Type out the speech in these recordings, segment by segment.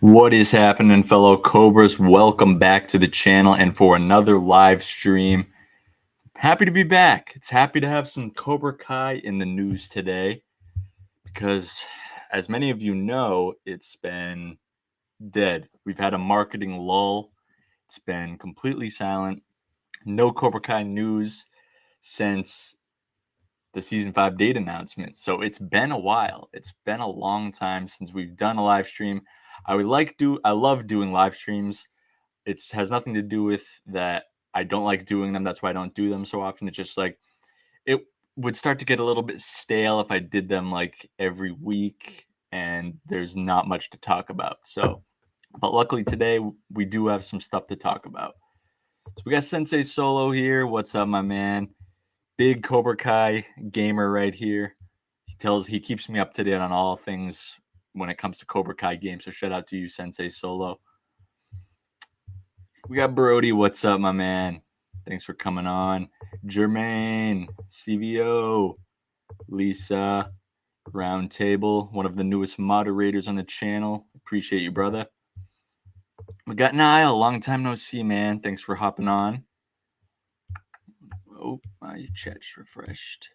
What is happening, fellow Cobras? Welcome back to the channel and for another live stream. Happy to be back. It's happy to have some Cobra Kai in the news today because, as many of you know, it's been dead. We've had a marketing lull. It's been completely silent. No Cobra Kai news since the season 5 date announcement. So it's been a while. It's been a long time since we've done a live stream. I love doing live streams. It has nothing to do with that I don't like doing them. That's why I don't do them so often. It's just like it would start to get a little bit stale if I did them like every week and there's not much to talk about. So, but luckily today we do have some stuff to talk about. So we got Sensei Solo here. What's up, my man? Big Cobra Kai gamer right here. He keeps me up to date on all things when it comes to Cobra Kai games. So shout out to you, Sensei Solo. We got Brody. What's up, my man? Thanks for coming on. Jermaine, CVO, Lisa, Roundtable, one of the newest moderators on the channel. Appreciate you, brother. We got Niall. Long time no see, man. Thanks for hopping on. Oh, my chat just refreshed.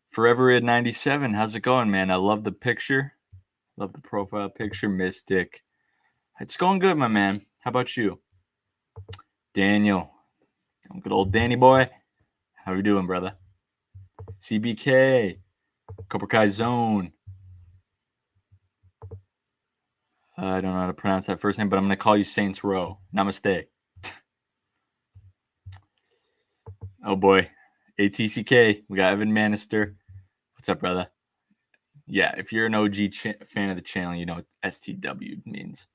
Forever at 97. How's it going, man? I love the picture. Love the profile picture. Mystic. It's going good, my man. How about you? Daniel. Good old Danny boy. How you doing, brother? CBK. Cobra Kai Zone. I don't know how to pronounce that first name, but I'm going to call you Saints Row. Namaste. Oh, boy. ATCK. We got Evan Manister. What's up, brother? Yeah, if you're an OG fan of the channel, you know what STW means.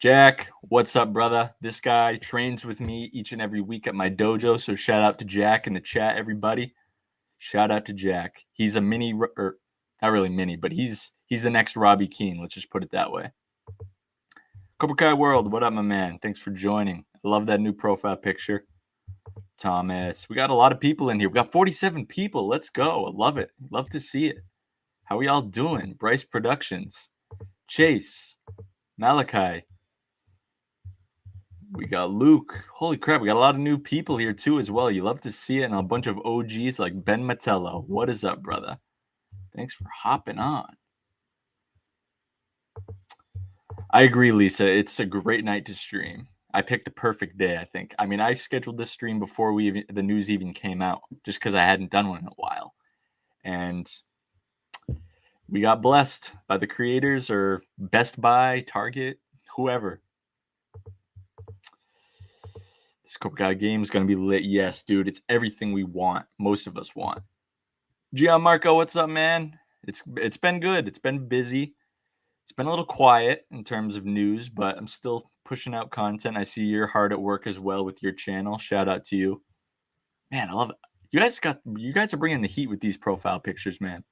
Jack, what's up, brother? This guy trains with me each and every week at my dojo, so shout out to Jack in the chat, everybody. Shout out to Jack. He's a mini, or not really mini, but he's the next Robbie Keane. Let's just put it that way. Cobra Kai World, what up, my man? Thanks for joining. I love that new profile picture. Thomas, we got a lot of people in here. We got 47 people. Let's go. I love it. Love to see it. How are y'all doing? Bryce Productions, Chase, Malachi. We got Luke. Holy crap, we got a lot of new people here too as well. You love to see it, and a bunch of OGs like Ben Matello. What is up, brother? Thanks for hopping on. I agree, Lisa. It's a great night to stream. I picked the perfect day, I think. I mean, I scheduled this stream before the news even came out, just because I hadn't done one in a while. And we got blessed by the creators or Best Buy, Target, whoever. This Cobra Kai game is going to be lit. Yes, dude. It's everything we want. Most of us want. Gianmarco, what's up, man? It's been good. It's been busy. It's been a little quiet in terms of news, but I'm still pushing out content. I see you're hard at work as well with your channel. Shout out to you. Man, I love it. You guys are bringing the heat with these profile pictures, man.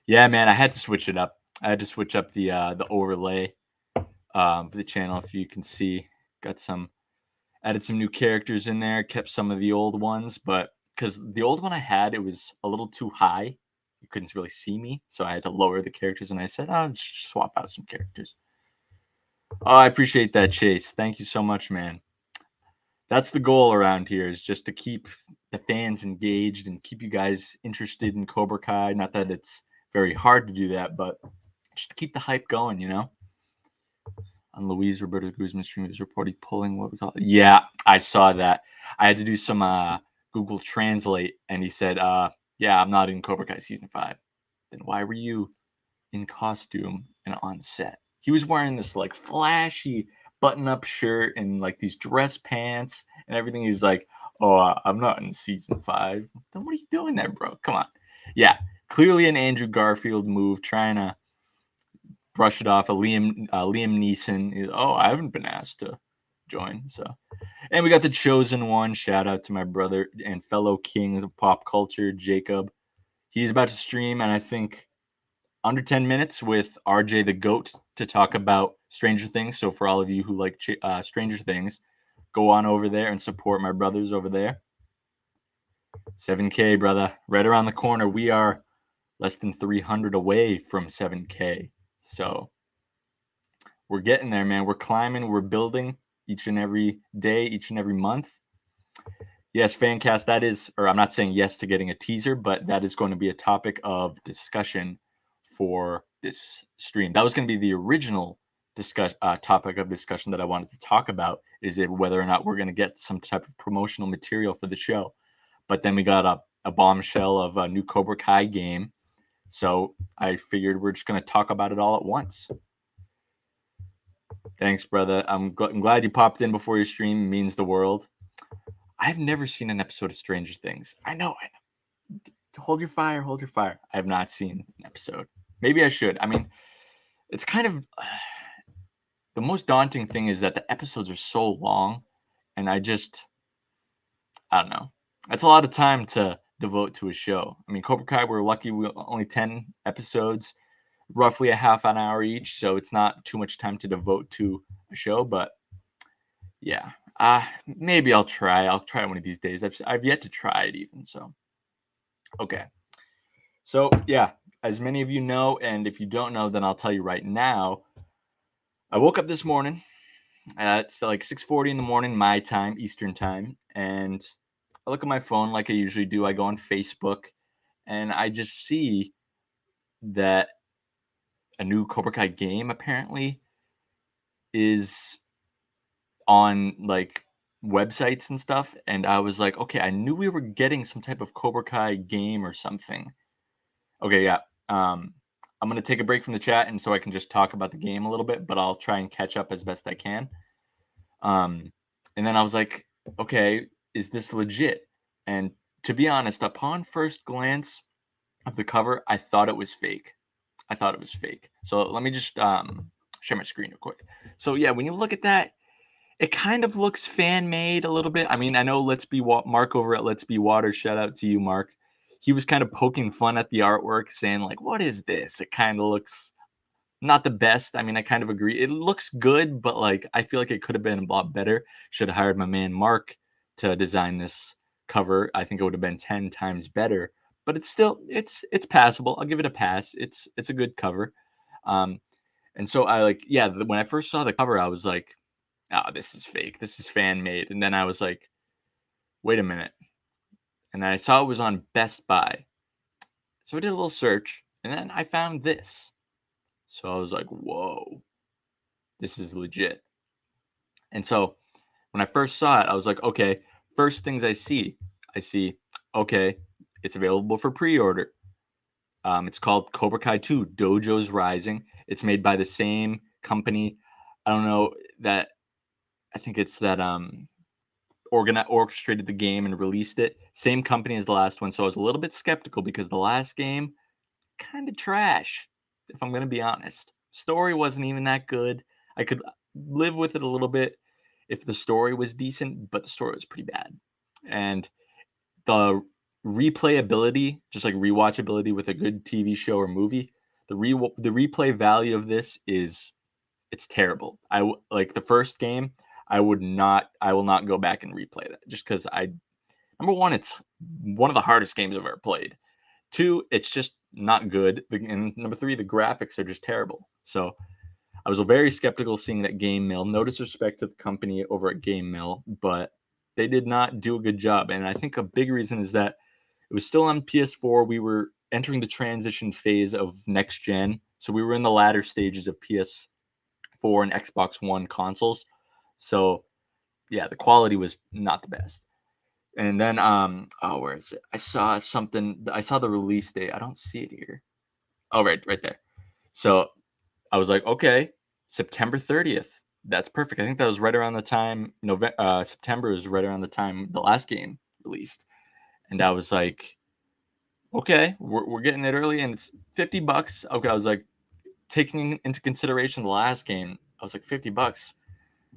Yeah, man, I had to switch it up. I had to switch up the overlay for the channel. If you can see, added some new characters in there, kept some of the old ones, but because the old one I had, it was a little too high. You couldn't really see me, so I had to lower the characters, and I said, I'll just swap out some characters. Oh, I appreciate that, Chase. Thank you so much, man. That's the goal around here, is just to keep the fans engaged and keep you guys interested in Cobra Kai. Not that it's very hard to do that, but just to keep the hype going, you know? On Luis Roberto Guzman's stream, he was reporting pulling what we call it. Yeah, I saw that. I had to do some Google Translate, and he said, yeah, I'm not in Cobra Kai Season 5. Then why were you in costume and on set? He was wearing this, like, flashy button-up shirt and, like, these dress pants and everything. He was like, oh, I'm not in Season 5. Then what are you doing there, bro? Come on. Yeah, clearly an Andrew Garfield move, trying to brush it off. Liam Neeson. Oh, I haven't been asked to join. So, and we got the chosen one. Shout out to my brother and fellow king of pop culture, Jacob. He's about to stream, and I think under 10 minutes with RJ the Goat to talk about Stranger Things. So for all of you who like Stranger Things, go on over there and support my brothers over there. 7K, brother. Right around the corner. We are less than 300 away from 7K. So we're getting there, man. We're climbing, we're building each and every day, each and every month. Yes, Fancast, that is, or I'm not saying yes to getting a teaser, but that is going to be a topic of discussion for this stream. That was going to be the original topic of discussion that I wanted to talk about, is it whether or not we're going to get some type of promotional material for the show. But then we got a bombshell of a new Cobra Kai game. So I figured we're just going to talk about it all at once. Thanks, brother. I'm glad you popped in before your stream. It means the world. I've never seen an episode of Stranger Things. I know. Hold your fire. Hold your fire. I have not seen an episode. Maybe I should. I mean, it's kind of the most daunting thing is that the episodes are so long, and I don't know. That's a lot of time to devote to a show. I mean, Cobra Kai, we're lucky we only 10 episodes, roughly a half an hour each, so it's not too much time to devote to a show. But yeah, maybe I'll try. I'll try one of these days. I've yet to try it even. So okay. So yeah, as many of you know, and if you don't know, then I'll tell you right now. I woke up this morning. It's like 6:40 in the morning, my time, Eastern time, and I look at my phone like I usually do. I go on Facebook, and I just see that a new Cobra Kai game apparently is on like websites and stuff. And I was like, okay, I knew we were getting some type of Cobra Kai game or something. Okay, yeah. I'm gonna take a break from the chat, and so I can just talk about the game a little bit, but I'll try and catch up as best I can. And then I was like, okay, is this legit? And to be honest, upon first glance of the cover, I thought it was fake. I thought it was fake. So let me just share my screen real quick. So yeah, when you look at that, it kind of looks fan made a little bit. I mean, I know Mark over at Let's Be Water. Shout out to you, Mark. He was kind of poking fun at the artwork, saying like, "What is this?" It kind of looks not the best. I mean, I kind of agree. It looks good, but like I feel like it could have been a lot better. Should have hired my man Mark to design this cover. I think it would have been 10 times better. But it's passable. I'll give it a pass. It's a good cover. Um, and so I like when I first saw the cover, I was like, "Oh, this is fake. This is fan made." And then I was like, "Wait a minute." And then I saw it was on Best Buy. So I did a little search, and then I found this. So I was like, "Whoa, this is legit." And so when I first saw it, I was like, okay, first things I see, okay, it's available for pre-order. It's called Cobra Kai 2 Dojo's Rising. It's made by the same company. I don't know that I think it's that orchestrated the game and released it. Same company as the last one. So I was a little bit skeptical because the last game kind of trash, if I'm gonna be honest. Story wasn't even that good. I could live with it a little bit if the story was decent, but the story was pretty bad. And the replayability, just like rewatchability with a good TV show or movie, the replay value of this is it's terrible. Like the first game, I will not go back and replay that just because number one, it's one of the hardest games I've ever played. Two, it's just not good. And number three, the graphics are just terrible. So I was very skeptical seeing that Game Mill. No disrespect to the company over at Game Mill, but they did not do a good job. And I think a big reason is that it was still on PS4. We were entering the transition phase of next gen. So we were in the latter stages of PS4 and Xbox One consoles. So yeah, the quality was not the best. And then where is it? I saw the release date. I don't see it here. Oh, right there. So I was like, okay, September 30th. That's perfect. I think that was right around the time September was right around the time the last game released. And I was like, okay, we're getting it early and it's $50. Okay, I was like, taking into consideration the last game, I was like, $50.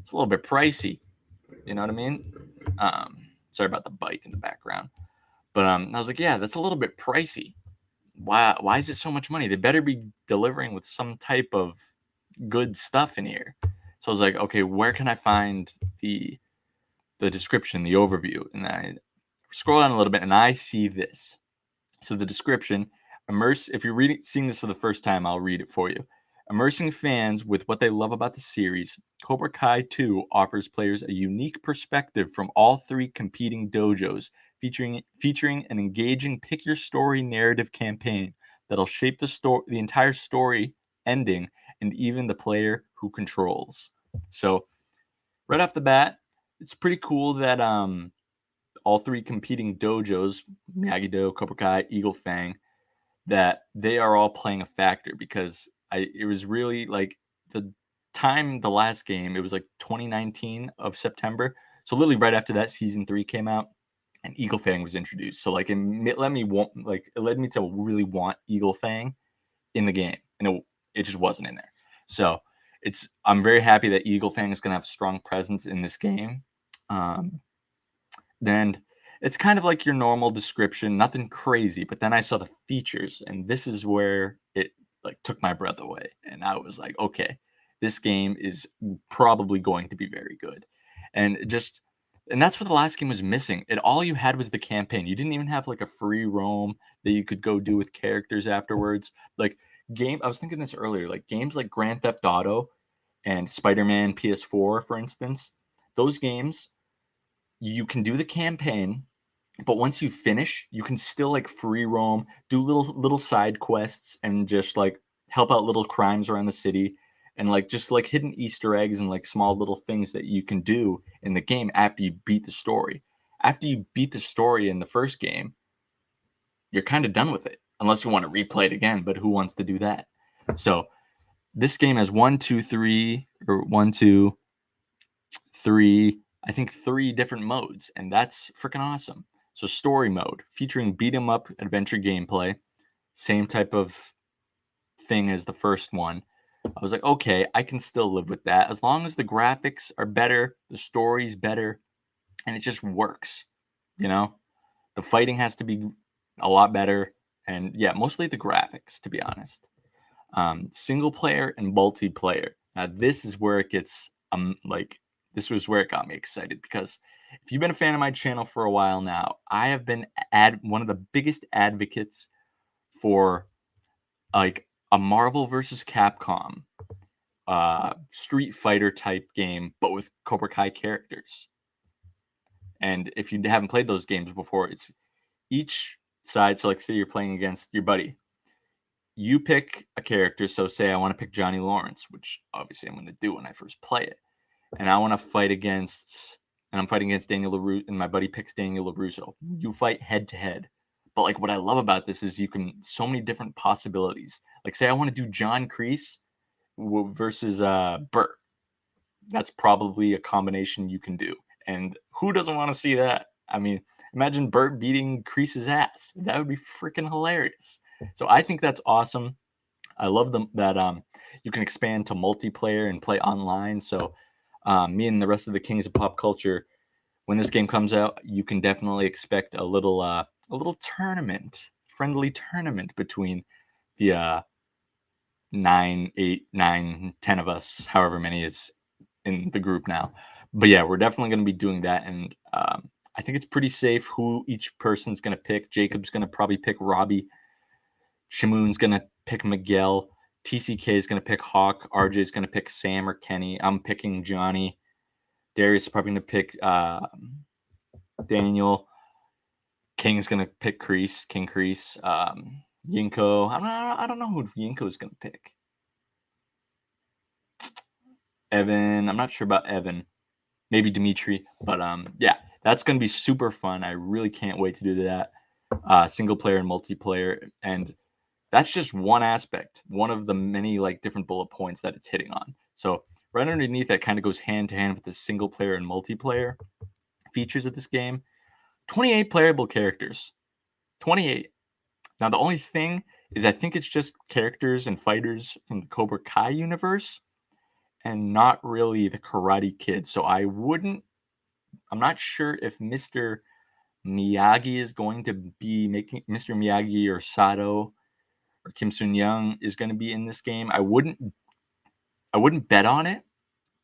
It's a little bit pricey. You know what I mean? Sorry about the bike in the background. But I was like, yeah, that's a little bit pricey. Why is it so much money? They better be delivering with some type of good stuff in here. So I was like, okay, where can I find the description, the overview? And I scroll down a little bit and I see this. So the description, if you're seeing this for the first time, I'll read it for you. Immersing fans with what they love about the series, Cobra Kai 2 offers players a unique perspective from all three competing dojos, featuring an engaging pick your story narrative campaign that'll shape the entire story ending and even the player who controls. So, right off the bat, it's pretty cool that all three competing dojos, Miyagi-Do, Cobra Kai, Eagle Fang, that they are all playing a factor because it was really like the time the last game, it was like 2019 of September. So literally right after that season 3 came out and Eagle Fang was introduced. So like it led me to really want Eagle Fang in the game and it just wasn't in there. So I'm very happy that Eagle Fang is going to have a strong presence in this game. Um, then it's kind of like your normal description, nothing crazy. But then I saw the features, and this is where it like took my breath away. And I was like, okay, this game is probably going to be very good. And that's what the last game was missing. All you had was the campaign. You didn't even have like a free roam that you could go do with characters afterwards. Like I was thinking this earlier, like games like Grand Theft Auto and Spider-Man PS4, for instance, those games you can do the campaign, but once you finish, you can still like free roam, do little side quests, and just like help out little crimes around the city, and like just like hidden Easter eggs and like small little things that you can do in the game after you beat the story. After you beat the story in the first game, you're kind of done with it, unless you want to replay it again. But who wants to do that? So this game has one, two, three, I think three different modes, and that's freaking awesome. So story mode featuring beat 'em up adventure gameplay, same type of thing as the first one. I was like, okay, I can still live with that as long as the graphics are better, the story's better, and it just works. You know, the fighting has to be a lot better, and yeah, mostly the graphics, to be honest. Single player and multiplayer. Now this is where it gets this was where it got me excited because if you've been a fan of my channel for a while now, I have been one of the biggest advocates for like a Marvel versus Capcom Street Fighter type game, but with Cobra Kai characters. And if you haven't played those games before, it's each side. So like say you're playing against your buddy, you pick a character. So say I want to pick Johnny Lawrence, which obviously I'm going to do when I first play it, and I want to fight against, and I'm fighting against Daniel LaRusso, and my buddy picks Daniel LaRusso. You fight head to head. But like what I love about this is you can so many different possibilities. Like say I want to do John Kreese versus Burt. That's probably a combination you can do. And who doesn't want to see that? I mean, imagine Burt beating Kreese's ass. That would be freaking hilarious. So I think that's awesome. I love them that you can expand to multiplayer and play online. So me and the rest of the kings of pop culture, when this game comes out, you can definitely expect a little tournament, friendly tournament between the 9, 8, 9, 10 of us, however many is in the group now. But yeah, we're definitely going to be doing that, and I think it's pretty safe who each person's going to pick. Jacob's going to probably pick Robbie. Shamoon's going to pick Miguel. TCK is going to pick Hawk. RJ is going to pick Sam or Kenny. I'm picking Johnny. Darius is probably going to pick Daniel. King's going to pick King Crease. Yinko. I don't know who Yinko's going to pick. Evan. I'm not sure about Evan. Maybe Dimitri. But yeah, that's going to be super fun. I really can't wait to do that. Single player and multiplayer. And that's just one aspect, one of the many like different bullet points that it's hitting on. So right underneath that kind of goes hand to hand with the single player and multiplayer features of this game. 28 playable characters. 28. Now the only thing is I think it's just characters and fighters from the Cobra Kai universe and not really the Karate Kid. So I'm not sure if Mr. Miyagi is going to be making Mr. Miyagi or Sato or Kim Sun Young is going to be in this game. I wouldn't bet on it,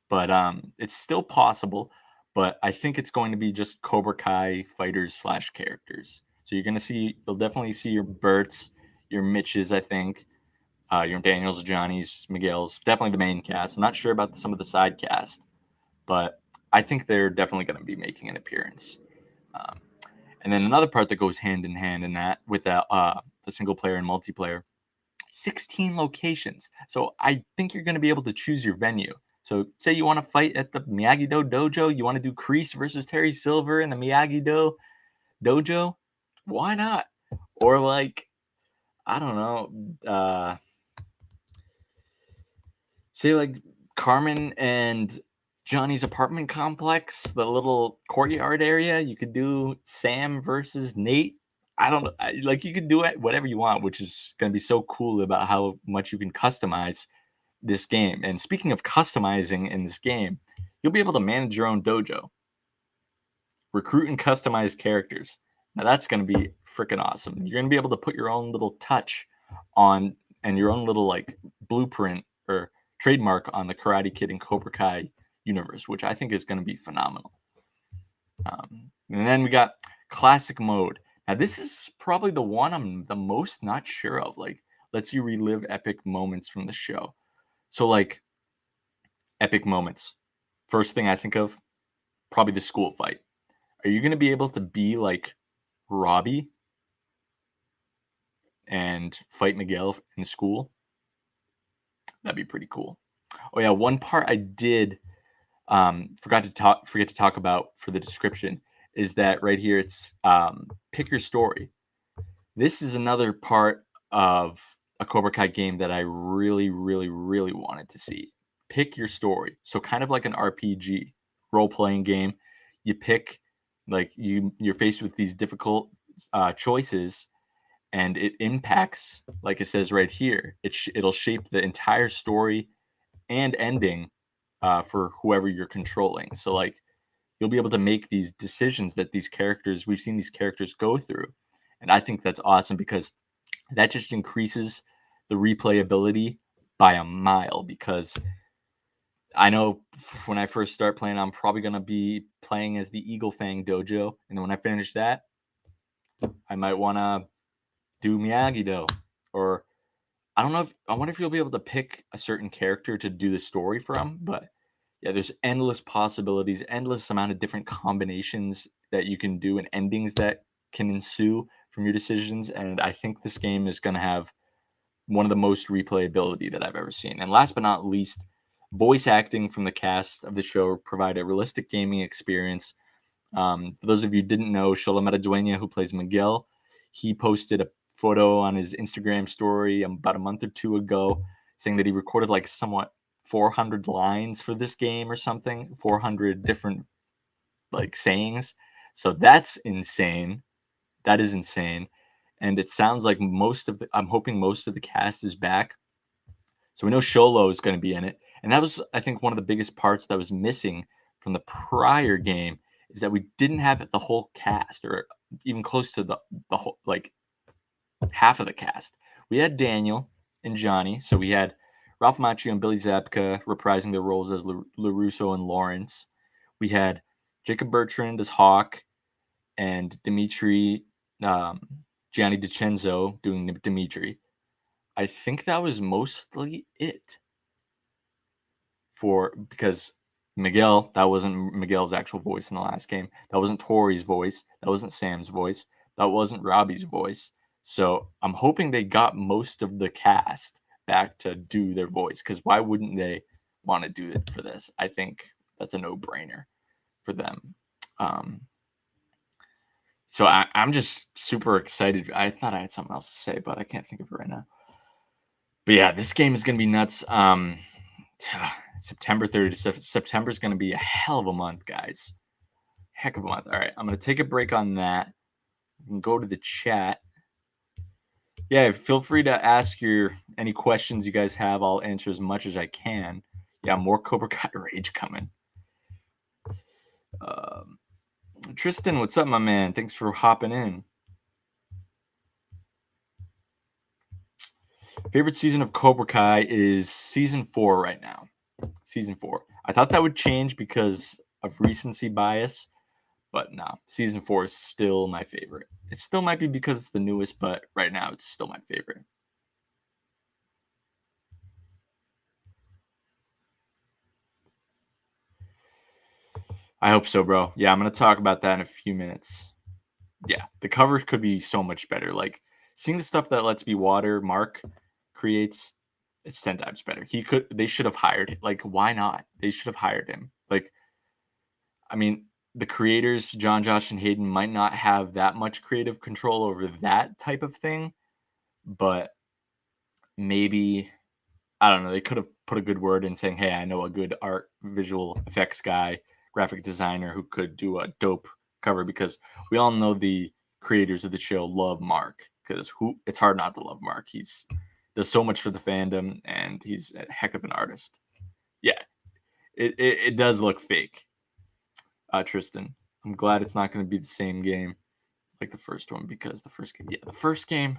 but it's still possible. But I think it's going to be just Cobra Kai fighters slash characters. So you'll definitely see your Berts, your Mitches, I think. Your Daniels, Johnny's, Miguel's, definitely the main cast. I'm not sure about some of the side cast, but I think they're definitely going to be making an appearance. Um, and then another part that goes hand in hand in that with the single player and multiplayer, 16 locations. So I think you're going to be able to choose your venue. So say you want to fight at the Miyagi-Do dojo, you want to do Kreese versus Terry Silver in the Miyagi-Do dojo, why not? Or like, I don't know, say like Carmen and Johnny's apartment complex, the little courtyard area. You could do Sam versus Nate. I don't know. Like you could do it whatever you want, which is going to be so cool about how much you can customize this game. And speaking of customizing in this game, you'll be able to manage your own dojo, recruit and customize characters. Now that's going to be freaking awesome. You're going to be able to put your own little touch on and your own little like blueprint or trademark on the Karate Kid and Cobra Kai universe, which I think is going to be phenomenal. And then we got classic mode. Now this is probably the one I'm the most not sure of. Like, lets you relive epic moments from the show. So like epic moments. First thing I think of, probably the school fight. Are you going to be able to be like Robbie and fight Miguel in school? That'd be pretty cool. Oh yeah, one part I did forget to talk about for the description is that right here it's pick your story. This is another part of a Cobra Kai game that I really, really, really wanted to see. Pick your story. So kind of like an RPG role playing game. You pick like you're faced with these difficult choices, and it impacts, like it says right here, it'll shape the entire story and ending for whoever you're controlling. So like you'll be able to make these decisions that we've seen these characters go through, and I think that's awesome because that just increases the replayability by a mile. Because I know when I first start playing, I'm probably gonna be playing as the Eagle Fang Dojo, and then when I finish that, I might want to do Miyagi Do, or I wonder if you'll be able to pick a certain character to do the story from. But yeah, there's endless possibilities, endless amount of different combinations that you can do and endings that can ensue from your decisions. And I think this game is going to have one of the most replayability that I've ever seen. And last but not least, voice acting from the cast of the show provide a realistic gaming experience. For those of you who didn't know, Sholometa Duena, who plays Miguel, he posted a photo on his Instagram story about a month or two ago saying that he recorded like somewhat 400 lines for this game or something, 400 different like sayings. So that's insane. That is insane. And it sounds like I'm hoping most of the cast is back. So we know Sholo is going to be in it. And that was, I think, one of the biggest parts that was missing from the prior game is that we didn't have the whole cast or even close to the whole, like half of the cast. We had Daniel and Johnny. So we had Ralph Macchio and Billy Zabka reprising their roles as LaRusso and Lawrence. We had Jacob Bertrand as Hawk and Dimitri Gianni DiCenzo doing Dimitri. I think that was mostly it for because Miguel, that wasn't Miguel's actual voice in the last game. That wasn't Tori's voice. That wasn't Sam's voice. That wasn't Robbie's voice. So I'm hoping they got most of the cast back to do their voice, because why wouldn't they want to do it for this? I think that's a no-brainer for them. Um, so I'm just super excited. I thought I had something else to say, but I can't think of it right now. But yeah, this game is going to be nuts. September 30th. September is going to be a hell of a month, guys. Heck of a month. All right, I'm going to take a break on that. You can go to the chat. Yeah, feel free to ask any questions you guys have. I'll answer as much as I can. Yeah, more Cobra Kai Rage coming. Tristan, what's up, my man? Thanks for hopping in. Favorite season of Cobra Kai is season 4 right now. Season 4. I thought that would change because of recency bias, but no, season 4 is still my favorite. It still might be because it's the newest, but right now it's still my favorite. I hope so, bro. Yeah, I'm gonna talk about that in a few minutes. Yeah, the cover could be so much better. Like seeing the stuff that Let's Be Water Mark creates, it's 10 times better. They should have hired like why not? They should have hired him. Like, I mean, the creators, John, Josh, and Hayden, might not have that much creative control over that type of thing, but maybe I don't know. They could have put a good word in saying, "Hey, I know a good art visual effects guy, graphic designer who could do a dope cover." Because we all know the creators of the show love Mark. Because who? It's hard not to love Mark. He's does so much for the fandom, and he's a heck of an artist. Yeah, it does look fake, Tristan. I'm glad it's not going to be the same game like the first one because the first game,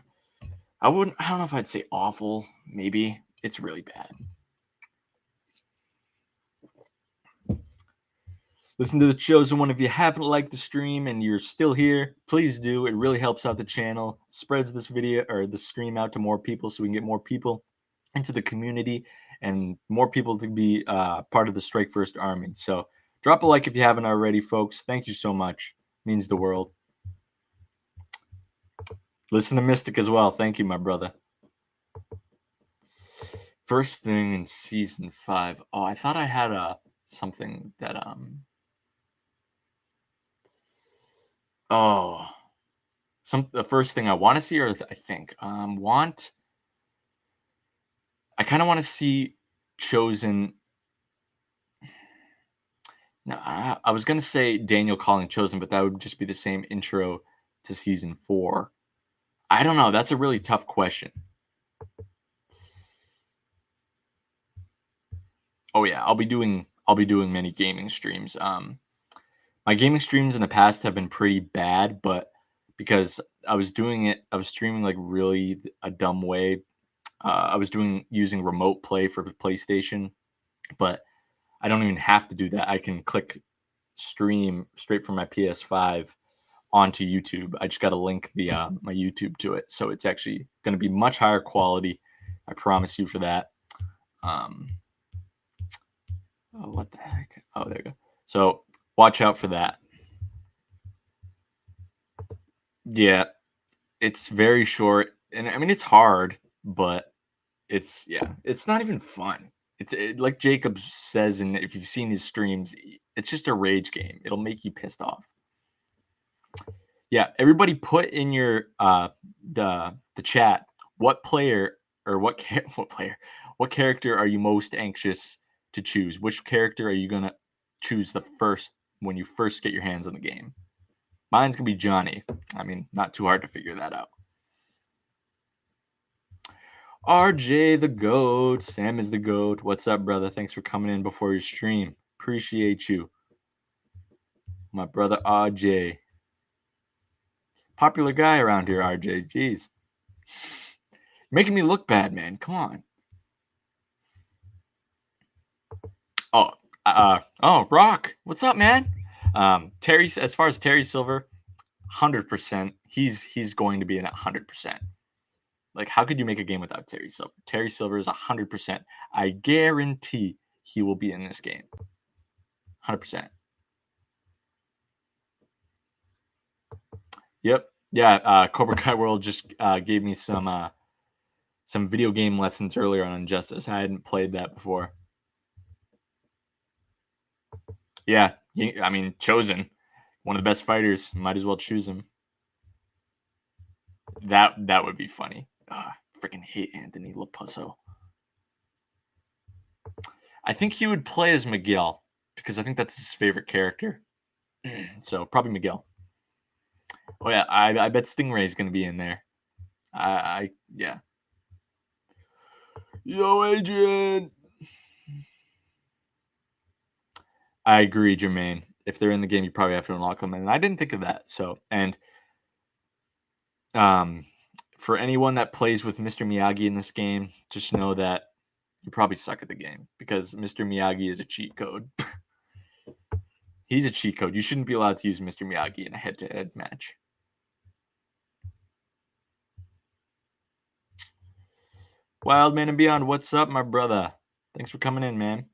I don't know if I'd say awful. Maybe it's really bad. Listen to the chosen one. If you haven't liked the stream and you're still here, please do. It really helps out the channel. Spreads this video or the stream out to more people so we can get more people into the community and more people to be part of the Strike First Army. So drop a like if you haven't already, folks. Thank you so much. It means the world. Listen to Mystic as well. Thank you, my brother. First thing in season 5. Oh, I thought I had something that oh, the first thing I want to see, or I think I kind of want to see Chosen. No, I was gonna say Daniel calling Chosen, but that would just be the same intro to season 4. I don't know. That's a really tough question. Oh yeah, I'll be doing many gaming streams. My gaming streams in the past have been pretty bad, but because I was streaming like really a dumb way. I was using remote play for the PlayStation, but I don't even have to do that. I can click stream straight from my PS5 onto YouTube. I just got to link the my YouTube to it, so it's actually going to be much higher quality. I promise you for that. Um, oh, what the heck? Oh, there you go. So watch out for that. Yeah, it's very short, and I mean it's hard, but it's not even fun. Like Jacob says, and if you've seen his streams, it's just a rage game. It'll make you pissed off. Yeah, everybody put in your the chat what player or what player what character are you most anxious to choose? Which character are you gonna choose the first when you first get your hands on the game? Mine's gonna be Johnny. I mean, not too hard to figure that out. RJ the goat. Sam is the goat. What's up, brother? Thanks for coming in before your stream. Appreciate you, my brother RJ. Popular guy around here, RJ. Jeez, making me look bad, man. Come on. Oh, oh, Rock. What's up, man? Terry. As far as Terry Silver, 100%. He's going to be in at 100%. Like, how could you make a game without Terry Silver? Terry Silver is 100%. I guarantee he will be in this game. 100%. Yep. Yeah. Cobra Kai World just gave me some video game lessons earlier on Injustice. I hadn't played that before. Yeah. I mean, Chosen, one of the best fighters. Might as well choose him. That would be funny. Freaking hate Anthony Lapusso. I think he would play as Miguel because I think that's his favorite character. So probably Miguel. Oh yeah, I bet Stingray's gonna be in there. Yeah. Yo, Adrian. I agree, Jermaine. If they're in the game, you probably have to unlock them, and I didn't think of that. So, and um, for anyone that plays with Mr. Miyagi in this game, just know that you probably suck at the game because Mr. Miyagi is a cheat code. He's a cheat code. You shouldn't be allowed to use Mr. Miyagi in a head-to-head match. Wildman and Beyond, what's up, my brother? Thanks for coming in, man.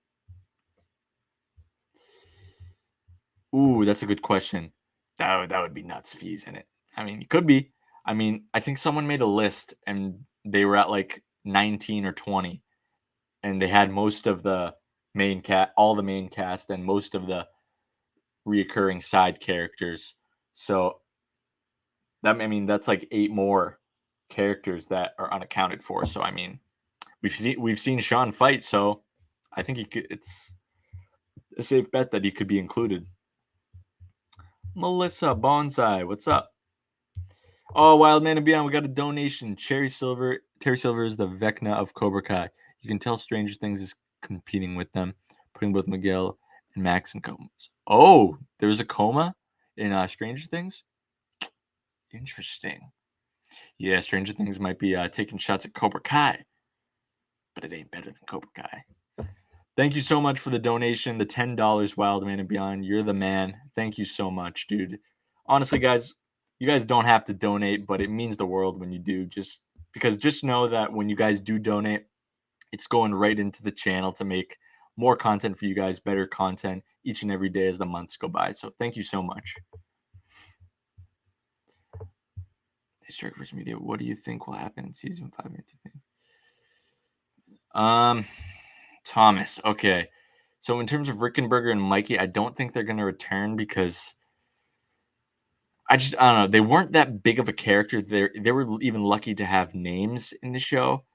Ooh, that's a good question. That would be nuts if he's in it. I mean, he could be. I mean, I think someone made a list and they were at like 19 or 20, and they had most of the all the main cast, and most of the reoccurring side characters. So that I mean, that's like 8 more characters that are unaccounted for. So I mean, we've seen Sean fight, so I think he could. It's a safe bet that he could be included. Melissa Bonsai, what's up? Oh, Wild Man and Beyond, we got a donation. Terry Silver is the Vecna of Cobra Kai. You can tell Stranger Things is competing with them, putting both Miguel and Max in comas. Oh, there's a coma in Stranger Things? Interesting. Yeah, Stranger Things might be taking shots at Cobra Kai, but it ain't better than Cobra Kai. Thank you so much for the donation, the $10, Wild Man and Beyond. You're the man. Thank you so much, dude. Honestly, guys, you guys don't have to donate, but it means the world when you do. Just know that when you guys do donate, it's going right into the channel to make more content for you guys, better content each and every day as the months go by. So thank you so much. Strike Force Media, what do you think will happen in season 5? What do you think? Thomas. Okay. So in terms of Rickenberger and Mikey, I don't think they're going to return because I don't know. They weren't that big of a character. They were even lucky to have names in the show,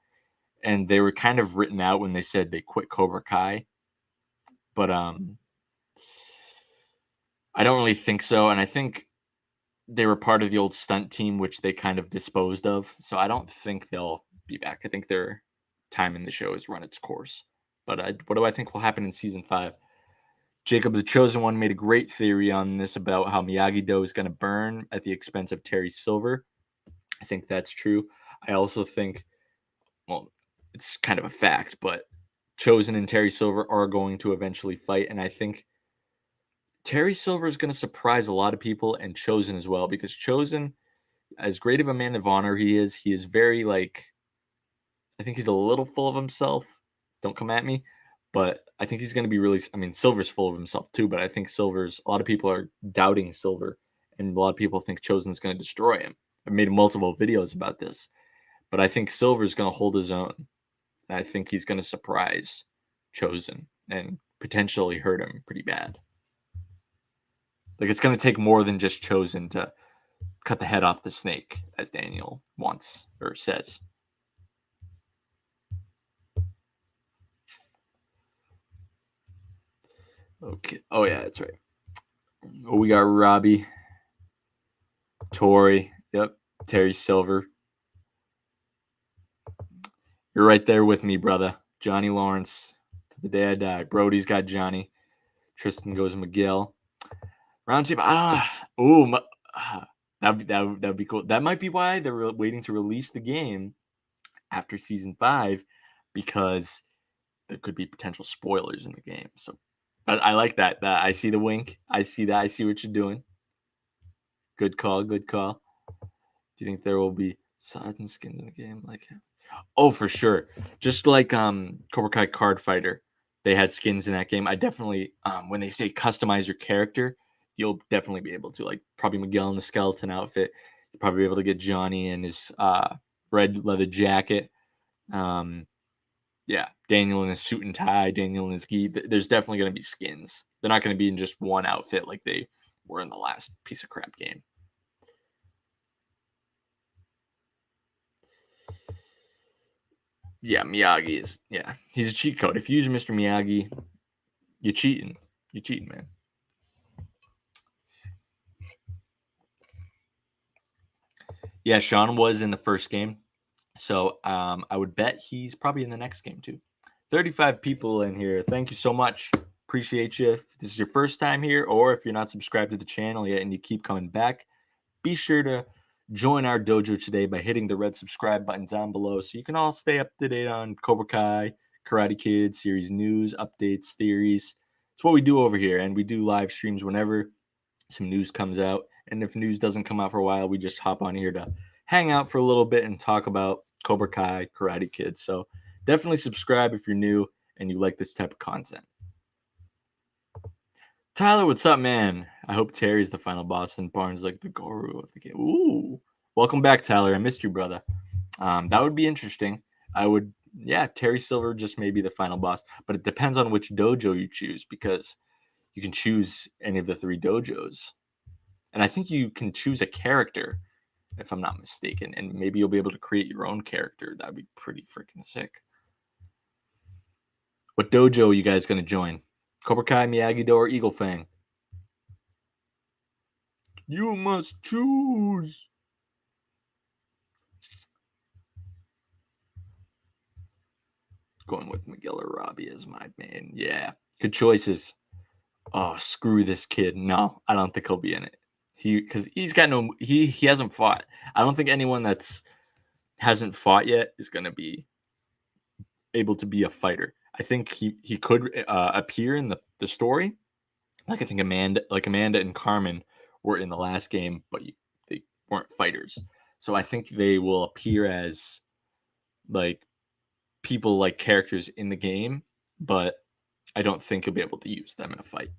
and they were kind of written out when they said they quit Cobra Kai. But I don't really think so, and I think they were part of the old stunt team, which they kind of disposed of. So I don't think they'll be back. I think their time in the show has run its course. But what do I think will happen in season 5? Jacob, the Chosen One, made a great theory on this about how Miyagi-Do is going to burn at the expense of Terry Silver. I think that's true. I also think, well, it's kind of a fact, but Chosen and Terry Silver are going to eventually fight, and I think Terry Silver is going to surprise a lot of people, and Chosen as well, because Chosen, as great of a man of honor he is very like, I think he's a little full of himself. Don't come at me, but I think he's going to be really. I mean, Silver's full of himself too, but I think Silver's. A lot of people are doubting Silver, and a lot of people think Chosen's going to destroy him. I've made multiple videos about this, but I think Silver's going to hold his own. And I think he's going to surprise Chosen and potentially hurt him pretty bad. Like it's going to take more than just Chosen to cut the head off the snake, as Daniel wants or says. Okay. Oh yeah, that's right. Oh, we got Robbie, Tori. Yep. Terry Silver. You're right there with me, brother. Johnny Lawrence. To the day I die. Brody's got Johnny. Tristan goes Miguel. Round team. Ooh. That'd be cool. That might be why they're waiting to release the game after season 5, because there could be potential spoilers in the game. So I like that. I see the wink. I see that. I see what you're doing. Good call. Good call. Do you think there will be sudden skins in the game? Like, oh, for sure. Just like Cobra Kai Card Fighter, they had skins in that game. I definitely, when they say customize your character, you'll definitely be able to. Like, probably Miguel in the skeleton outfit. You'll probably be able to get Johnny in his red leather jacket. Um, yeah, Daniel in his suit and tie, Daniel in his gi. There's definitely going to be skins. They're not going to be in just one outfit like they were in the last piece of crap game. Yeah, Miyagi is, yeah, he's a cheat code. If you use Mr. Miyagi, you're cheating. You're cheating, man. Yeah, Sean was in the first game, so I would bet he's probably in the next game too. 35 people in here. Thank you so much. Appreciate you. If this is your first time here, or if you're not subscribed to the channel yet and you keep coming back, be sure to join our dojo today by hitting the red subscribe button down below so you can all stay up to date on Cobra Kai, Karate Kid series news, updates, theories. It's what we do over here, and we do live streams whenever some news comes out. And if news doesn't come out for a while, we just hop on here to hang out for a little bit and talk about Cobra Kai, Karate Kid. So definitely subscribe if you're new and you like this type of content. Tyler, what's up, man? I hope Terry's the final boss and Barnes like the guru of the game. Ooh, welcome back, Tyler. I missed you, brother. That would be interesting. Yeah, Terry Silver just may be the final boss, but it depends on which dojo you choose because you can choose any of the 3 dojos, and I think you can choose a character if I'm not mistaken, and maybe you'll be able to create your own character. That'd be pretty freaking sick. What dojo are you guys gonna join? Cobra Kai, Miyagi-Do, or Eagle Fang? You must choose. Going with Miguel or Robbie as my main. Yeah, good choices. Oh, screw this kid. No, I don't think he'll be in it. Because he's got no. He hasn't fought. I don't think anyone that's hasn't fought yet is gonna be able to be a fighter. I think he could appear in the story. Like I think Amanda and Carmen were in the last game, but they weren't fighters. So I think they will appear as like people like characters in the game, but I don't think you'll be able to use them in a fight.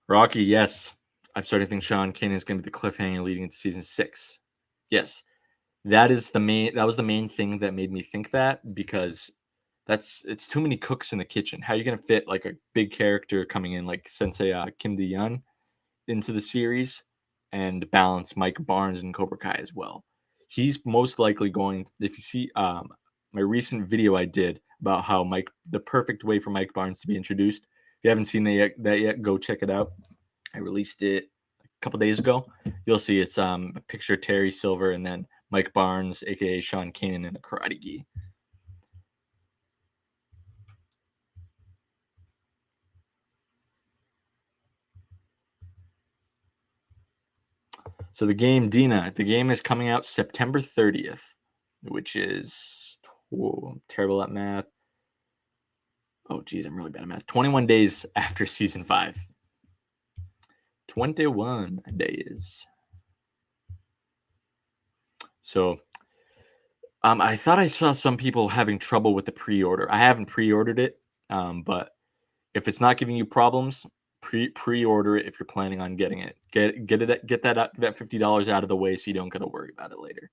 Rocky, yes. I'm starting to think Sean Kanan is going to be the cliffhanger leading into season 6. Yes, that was the main thing that made me think that because it's too many cooks in the kitchen. How are you going to fit like a big character coming in like Sensei Kim De Yun into the series and balance Mike Barnes and Cobra Kai as well? He's most likely going. If you see my recent video I did about how the perfect way for Mike Barnes to be introduced. If you haven't seen that yet, go check it out. I released it a couple days ago. You'll see it's a picture of Terry Silver and then Mike Barnes, aka Sean Kanan, in a karate gi. So the game is coming out September 30th, which is I'm terrible at math. Oh geez, I'm really bad at math. 21 days after season 5. 21 days. So I thought I saw some people having trouble with the pre-order. I haven't pre-ordered it, but if it's not giving you problems, pre-order it if you're planning on getting it. Get that $50 out of the way so you don't got to worry about it later.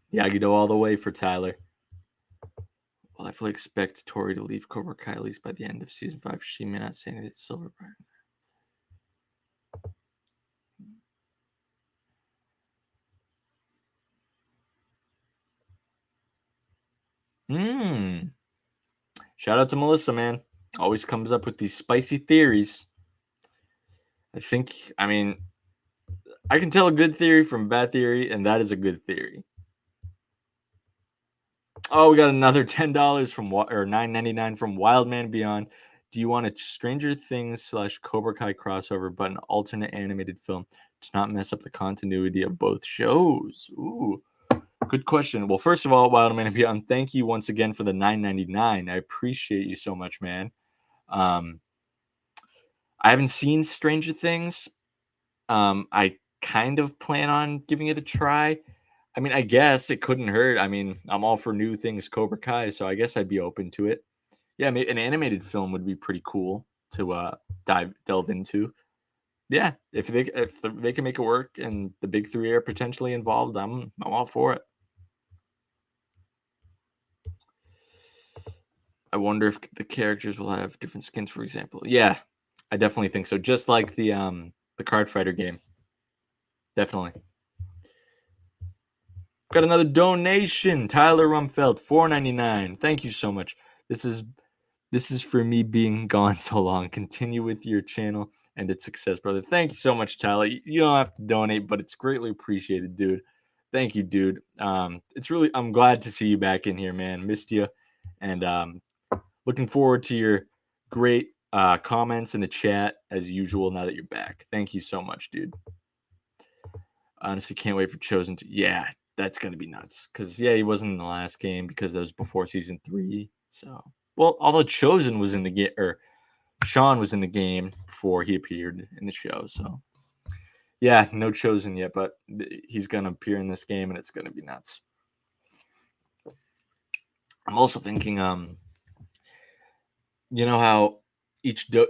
Yeah, you know all the way for Tyler. Well, I fully expect Tori to leave Cobra Kai at least by the end of season 5. She may not say anything to Silver. Hmm. Shout out to Melissa, man. Always comes up with these spicy theories. I mean, I can tell a good theory from a bad theory, and that is a good theory. Oh, we got another $10 from or $9.99 from Wildman Beyond. Do you want a Stranger Things slash Cobra Kai crossover, but an alternate animated film to not mess up the continuity of both shows? Ooh, good question. Well, first of all, Wildman Beyond, thank you once again for the $9.99. I appreciate you so much, man. Um, I haven't seen Stranger Things. I kind of plan on giving it a try. I mean, I guess it couldn't hurt. I mean, I'm all for new things Cobra Kai, so I guess I'd be open to it. Yeah, maybe an animated film would be pretty cool to delve into. Yeah, if they can make it work and the big 3 are potentially involved, I'm all for it. I wonder if the characters will have different skins, for example. Yeah, I definitely think so. Just like the card fighter game. Definitely. Got another donation. Tyler Rumfeld, $4.99. Thank you so much. This is for me being gone so long. Continue with your channel and its success, brother. Thank you so much, Tyler. You don't have to donate, but it's greatly appreciated, dude. Thank you, dude. I'm glad to see you back in here, man. Missed you, and looking forward to your great comments in the chat as usual. Now that you're back, thank you so much, dude. Honestly, can't wait for Chosen to. Yeah, that's gonna be nuts. Cause yeah, he wasn't in the last game because that was before season 3. So well, although Chosen was in the game or Sean was in the game before he appeared in the show. So Yeah, no chosen yet, but he's gonna appear in this game, and it's gonna be nuts. I'm also thinking, you know how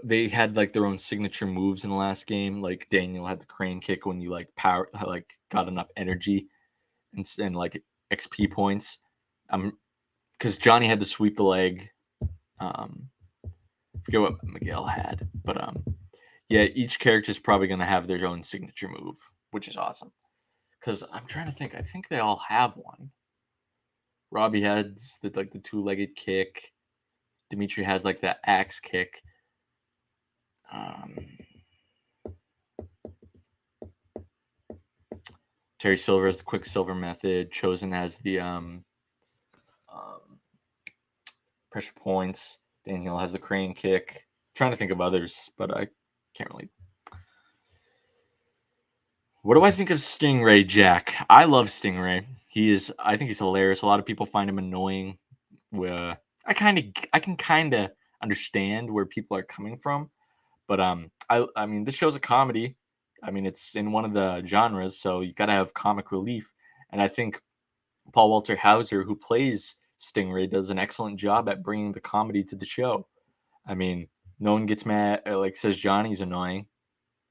they had like their own signature moves in the last game. Like Daniel had the crane kick when you like got enough energy and like XP points. Because Johnny had to sweep the leg. Um, forget what Miguel had, but yeah, each character is probably gonna have their own signature move, which is awesome. Because I'm trying to think, I think they all have one. Robbie has the two-legged kick. Dimitri has like that axe kick. Um, Terry Silver has the Quicksilver method. Chosen has the um, pressure points. Daniel has the crane kick. I'm trying to think of others, but I can't really. What do I think of Stingray Jack? I love Stingray. I think he's hilarious. A lot of people find him annoying. I can kind of understand where people are coming from, but I mean, this show's a comedy. I mean, it's in one of the genres, so you got to have comic relief. And I think Paul Walter Hauser, who plays Stingray, does an excellent job at bringing the comedy to the show. I mean, no one gets mad, like says Johnny's annoying.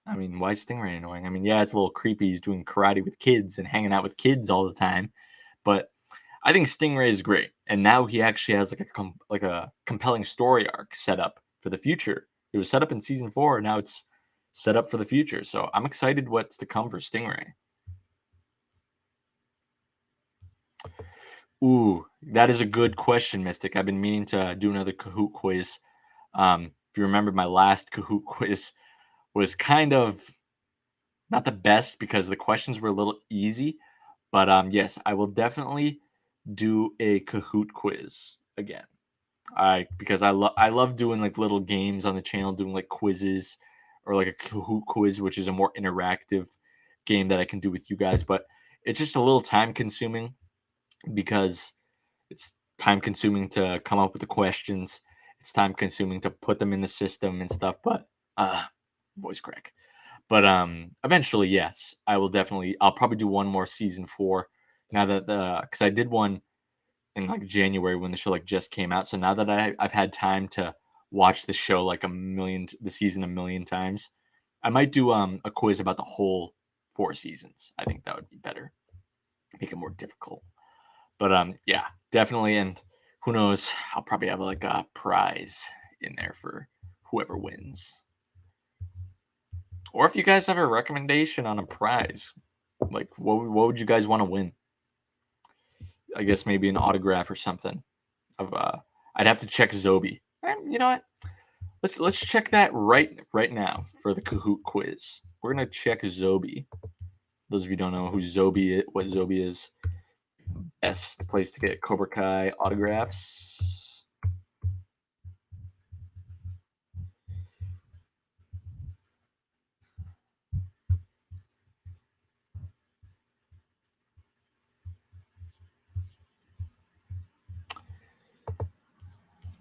I mean, why is Stingray annoying? I mean, yeah, it's a little creepy. He's doing karate with kids and hanging out with kids all the time, but I think Stingray is great. And now he actually has like a compelling story arc set up for the future. It was set up in season 4, and now it's set up for the future. So I'm excited what's to come for Stingray. Ooh, that is a good question, Mystic. I've been meaning to do another Kahoot quiz. If you remember, my last Kahoot quiz was kind of not the best because the questions were a little easy. But yes, I will definitely do a Kahoot quiz again. Because I love doing like little games on the channel, doing like quizzes or like a Kahoot quiz, which is a more interactive game that I can do with you guys. But it's just a little time consuming because it's time consuming to come up with the questions. It's time consuming to put them in the system and stuff. But voice crack. But eventually, yes, I'll probably do one more season 4 now that because I did one in like January when the show like just came out. So now that I've had time to watch the show like the season a million times, I might do a quiz about the whole 4 seasons. I think that would be better, make it more difficult. But yeah, definitely. And who knows? I'll probably have like a prize in there for whoever wins. Or if you guys have a recommendation on a prize, like what would you guys want to win? I guess maybe an autograph or something. Of I'd have to check Zobi. You know what? Let's check that right now for the Kahoot quiz. We're gonna check Zobi. Those of you who don't know who what Zobi is, best place to get Cobra Kai autographs.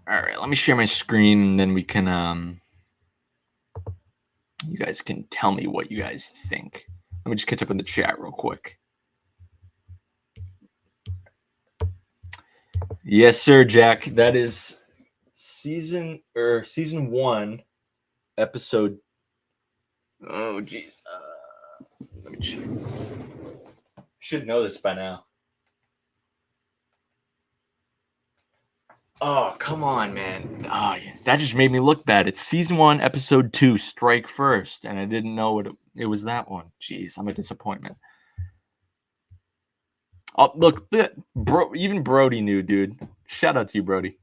All right, let me share my screen, and then we can you guys can tell me what you guys think. Let me just catch up in the chat real quick. Yes, sir, Jack. That is season 1, episode. Oh, jeez. Let me check. Should know this by now. Oh, come on, man. Oh, yeah. That just made me look bad. It's season 1, episode 2, Strike First, and I didn't know it was that one. Jeez, I'm a disappointment. Oh, look, bro, even Brody knew, dude. Shout out to you, Brody.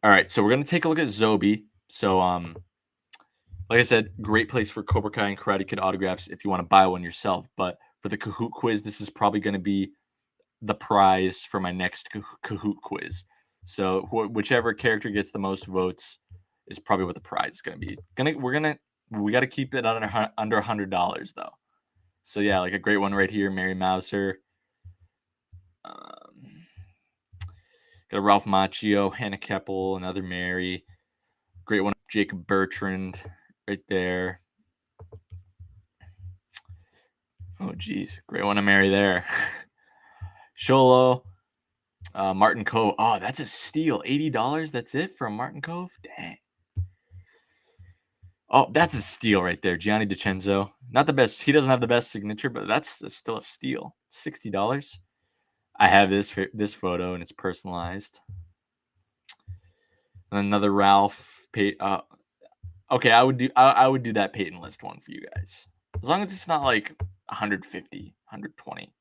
All right, so we're gonna take a look at Zobi. So, like I said, great place for Cobra Kai and Karate Kid autographs if you want to buy one yourself. But for the Kahoot quiz, this is probably going to be the prize for my next Kahoot quiz. So whichever character gets the most votes is probably what the prize is going to be. We got to keep it under $100 though. So yeah, like a great one right here, Mary Mouser. Um, got Ralph Macchio, Hannah Keppel, another Mary. Great one, Jacob Bertrand. right there. Oh, geez. Great one to marry there. Sholo. Martin Cove. Oh, that's a steal. $80. That's it from Martin Cove? Dang. Oh, that's a steal right there. Gianni DiCenzo. Not the best. He doesn't have the best signature, but that's still a steal. $60. I have this photo and it's personalized. Another Ralph. Okay, I would do that Peyton list one for you guys. As long as it's not like 150, 120.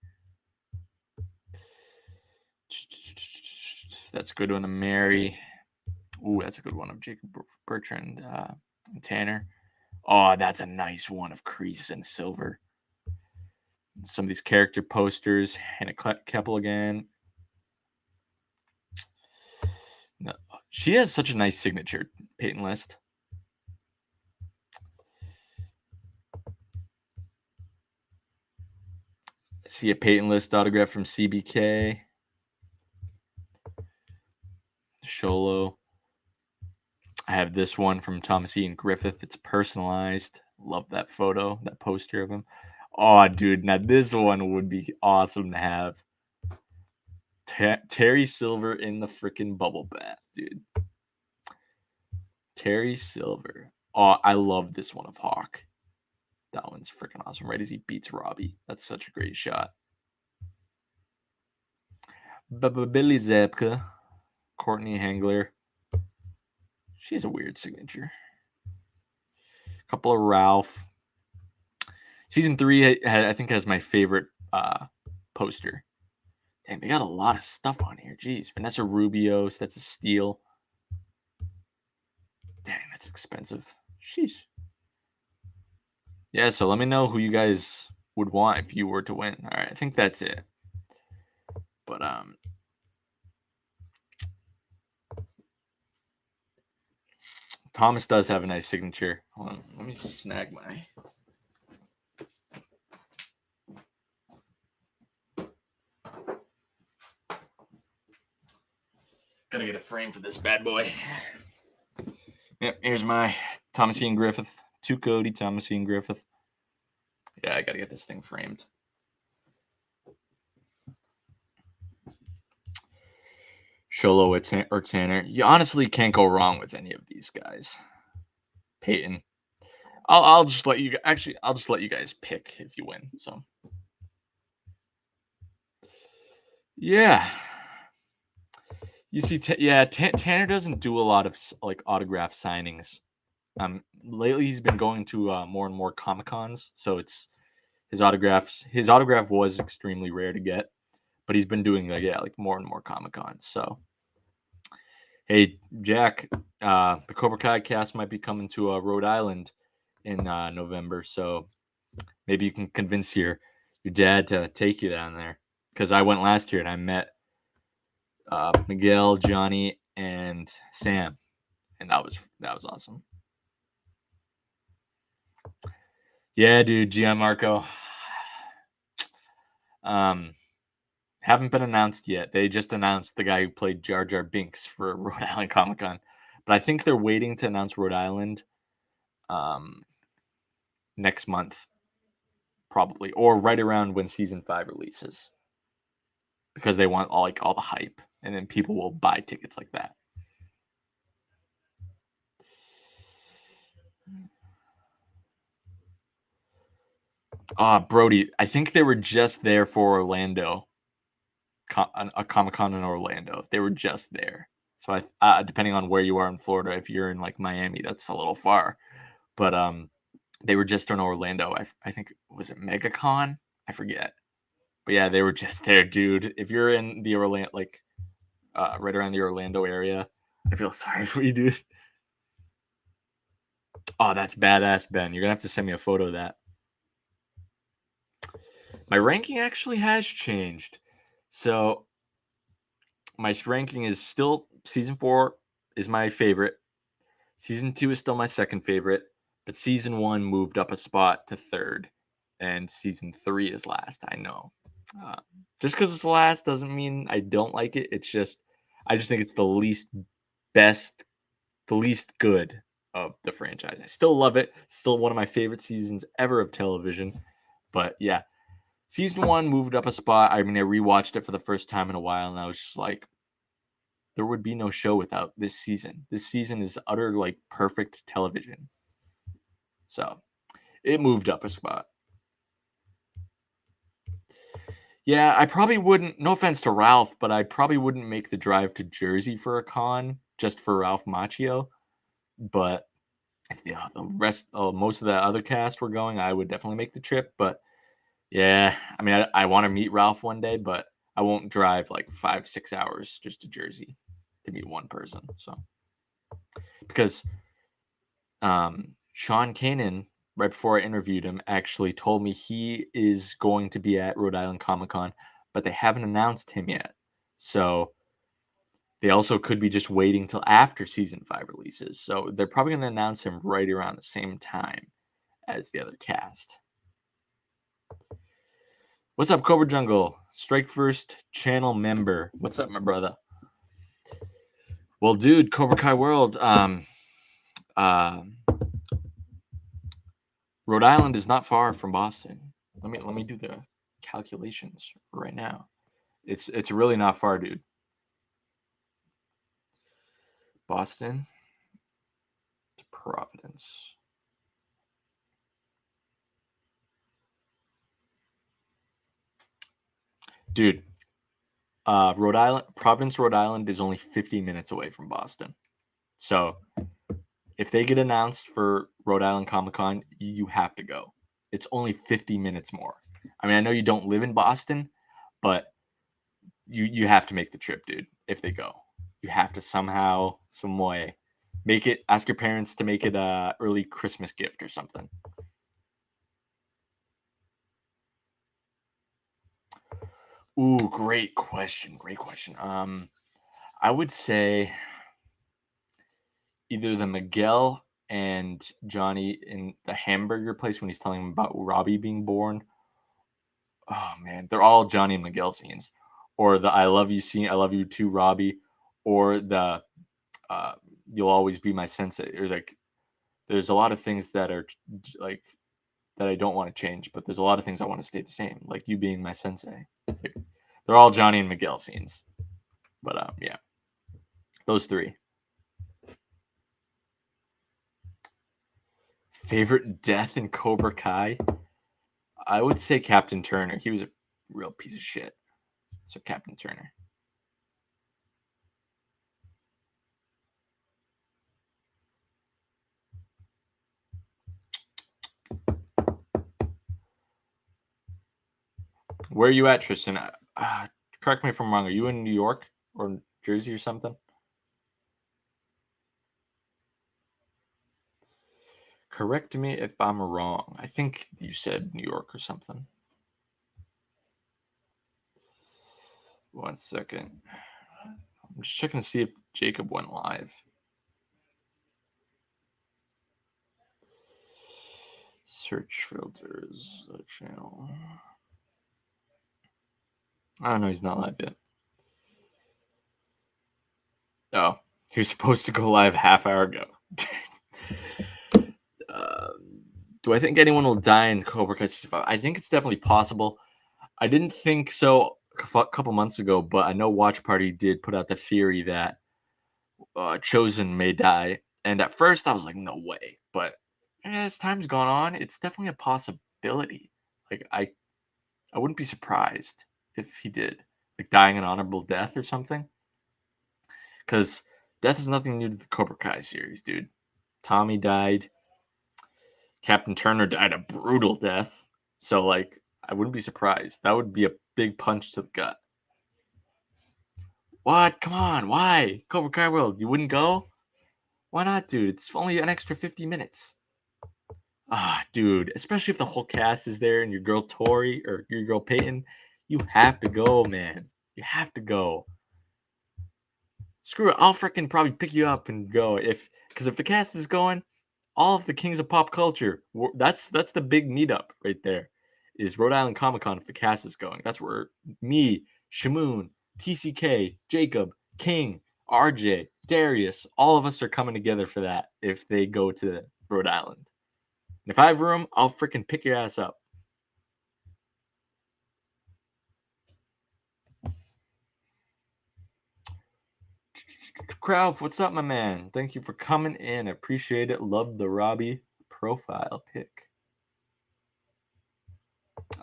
That's a good one to marry. Ooh, that's a good one of Jacob Bertrand and Tanner. Oh, that's a nice one of Crease and Silver. Some of these character posters. Hannah Keppel again. No, she has such a nice signature, Peyton List. I see a Peyton List autograph from CBK. Sholo. I have this one from Thomas Ian Griffith. It's personalized. Love that photo, that poster of him. Oh, dude, now this one would be awesome to have. Terry Silver in the freaking bubble bath, dude. Terry Silver. Oh, I love this one of Hawk. That one's freaking awesome. Right as he beats Robbie. That's such a great shot. Billy Zabka. Courtney Hengler. She has a weird signature. A couple of Ralph. Season 3, I think, has my favorite poster. Dang, they got a lot of stuff on here. Jeez. Vanessa Rubio. That's a steal. Dang, that's expensive. Sheesh. Yeah, so let me know who you guys would want if you were to win. All right, I think that's it. But Thomas does have a nice signature. Hold on, let me snag my. Gotta get a frame for this bad boy. Yep, here's my Thomas Ian Griffith. To Cody, Thomas Ian Griffith. Yeah, I gotta get this thing framed. Sholo or Tanner. You honestly can't go wrong with any of these guys. Peyton. I'll just let you I'll just let you guys pick if you win. So yeah. You see, Tanner doesn't do a lot of like autograph signings. Lately he's been going to more and more Comic Cons, so it's his autographs. His autograph was extremely rare to get, but he's been doing like more and more Comic Cons. So, hey Jack, the Cobra Kai cast might be coming to Rhode Island in November, so maybe you can convince your dad to take you down there. Because I went last year and I met Miguel, Johnny, and Sam, and that was awesome. Yeah, dude, Gianmarco. Haven't been announced yet. They just announced the guy who played Jar Jar Binks for Rhode Island Comic Con, but I think they're waiting to announce Rhode Island next month, probably, or right around when season 5 releases, because they want all the hype, and then people will buy tickets like that. Brody, I think they were just there for Orlando, a Comic Con in Orlando. They were just there. So depending on where you are in Florida, if you're in like Miami, that's a little far. But they were just in Orlando. I think, was it MegaCon? I forget. But yeah, they were just there, dude. If you're in the Orlando, like right around the Orlando area, I feel sorry for you, dude. Oh, that's badass, Ben. You're gonna have to send me a photo of that. My ranking actually has changed. So my ranking is still season 4 is my favorite. Season 2 is still my second favorite, but season 1 moved up a spot to third, and season 3 is last. I know. Uh, just because it's last doesn't mean I don't like it. It's just I just think it's the least best, the least good of the franchise. I still love it. Still one of my favorite seasons ever of television. But yeah, season 1 moved up a spot. I mean, I rewatched it for the first time in a while, and I was just like, there would be no show without this season. This season is utter like perfect television. So it moved up a spot. Yeah, I probably wouldn't. No offense to Ralph, but I probably wouldn't make the drive to Jersey for a con just for Ralph Macchio. But if the rest, most of the other cast were going, I would definitely make the trip. But yeah, I mean, I want to meet Ralph one day, but I won't drive like 5-6 hours just to Jersey to meet one person. So because Sean Kanan, right before I interviewed him, actually told me he is going to be at Rhode Island Comic Con, but they haven't announced him yet. So they also could be just waiting till after season 5 releases. So they're probably going to announce him right around the same time as the other cast. What's up, Cobra Jungle? Strike First channel member. What's up, my brother? Well, dude, Cobra Kai World. Rhode Island is not far from Boston. Let me do the calculations right now. It's really not far, dude. Boston to Providence. Dude, Rhode Island, Providence, Rhode Island is only 50 minutes away from Boston. So if they get announced for Rhode Island Comic Con, you have to go. It's only 50 minutes more. I mean, I know you don't live in Boston, but you have to make the trip, dude. If they go, you have to somehow, some way, make it. Ask your parents to make it a early Christmas gift or something. Ooh, great question. Great question. I would say either the Miguel and Johnny in the hamburger place when he's telling him about Robbie being born. Oh man, they're all Johnny and Miguel scenes, or the "I love you" scene. I love you too, Robbie, or the uh, "You'll always be my sensei." Or like, there's a lot of things that are like that I don't want to change, but there's a lot of things I want to stay the same, like you being my sensei. Like, they're all Johnny and Miguel scenes, but yeah, those three. Favorite death in Cobra Kai? I would say Captain Turner. He was a real piece of shit. So Captain Turner. Where are you at, Tristan? Correct me if I'm wrong. Are you in New York or Jersey or something? Correct me if I'm wrong. I think you said New York or something. One second. I'm just checking to see if Jacob went live. Search filters, channel. I don't know. He's not live yet. Oh, he was supposed to go live half hour ago. uh, do I think anyone will die in Cobra Kai Series 5? I think it's definitely possible. I didn't think so a couple months ago, but I know Watch Party did put out the theory that Chosen may die. And at first I was like, no way. But as time's gone on, it's definitely a possibility. Like I wouldn't be surprised if he did. Like dying an honorable death or something. Because death is nothing new to the Cobra Kai series, dude. Tommy died. Captain Turner died a brutal death. So like I wouldn't be surprised. That would be a big punch to the gut. What? Come on. Why? Cobra Kai World. You wouldn't go? Why not, dude? It's only an extra 50 minutes. Ah, dude. Especially if the whole cast is there and your girl Tori or your girl Peyton. You have to go, man. You have to go. Screw it. I'll freaking probably pick you up and go because if the cast is going, all of the kings of pop culture. That's the big meetup right there. Is Rhode Island Comic Con if the cast is going? That's where me, Shamoon, TCK, Jacob, King, RJ, Darius, all of us are coming together for that if they go to Rhode Island. And if I have room, I'll freaking pick your ass up. Krauf, what's up, my man? Thank you for coming in. Appreciate it. Love the Robbie profile pic.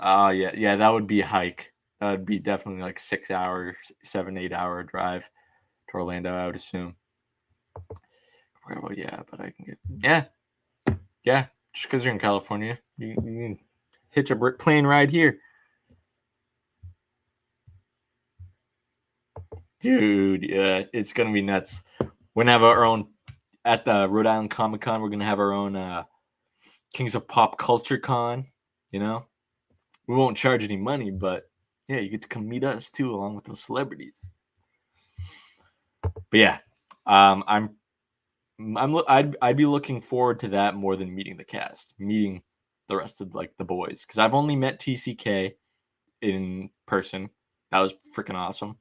Oh, yeah, that would be a hike. That would be definitely like 6 hours, 7-8 hour drive to Orlando, I would assume. Well, yeah, but I can get yeah. Just because you're in California, you can hitch a plane ride here, dude. Yeah, it's gonna be nuts. We're gonna have our own at the Rhode Island Comic Con. We're gonna have our own Kings of Pop Culture Con. You know, we won't charge any money, but yeah, you get to come meet us too, along with the celebrities. But yeah, I'm I'd be looking forward to that more than meeting the cast, meeting the rest of like the boys, because I've only met TCK in person. That was freaking awesome.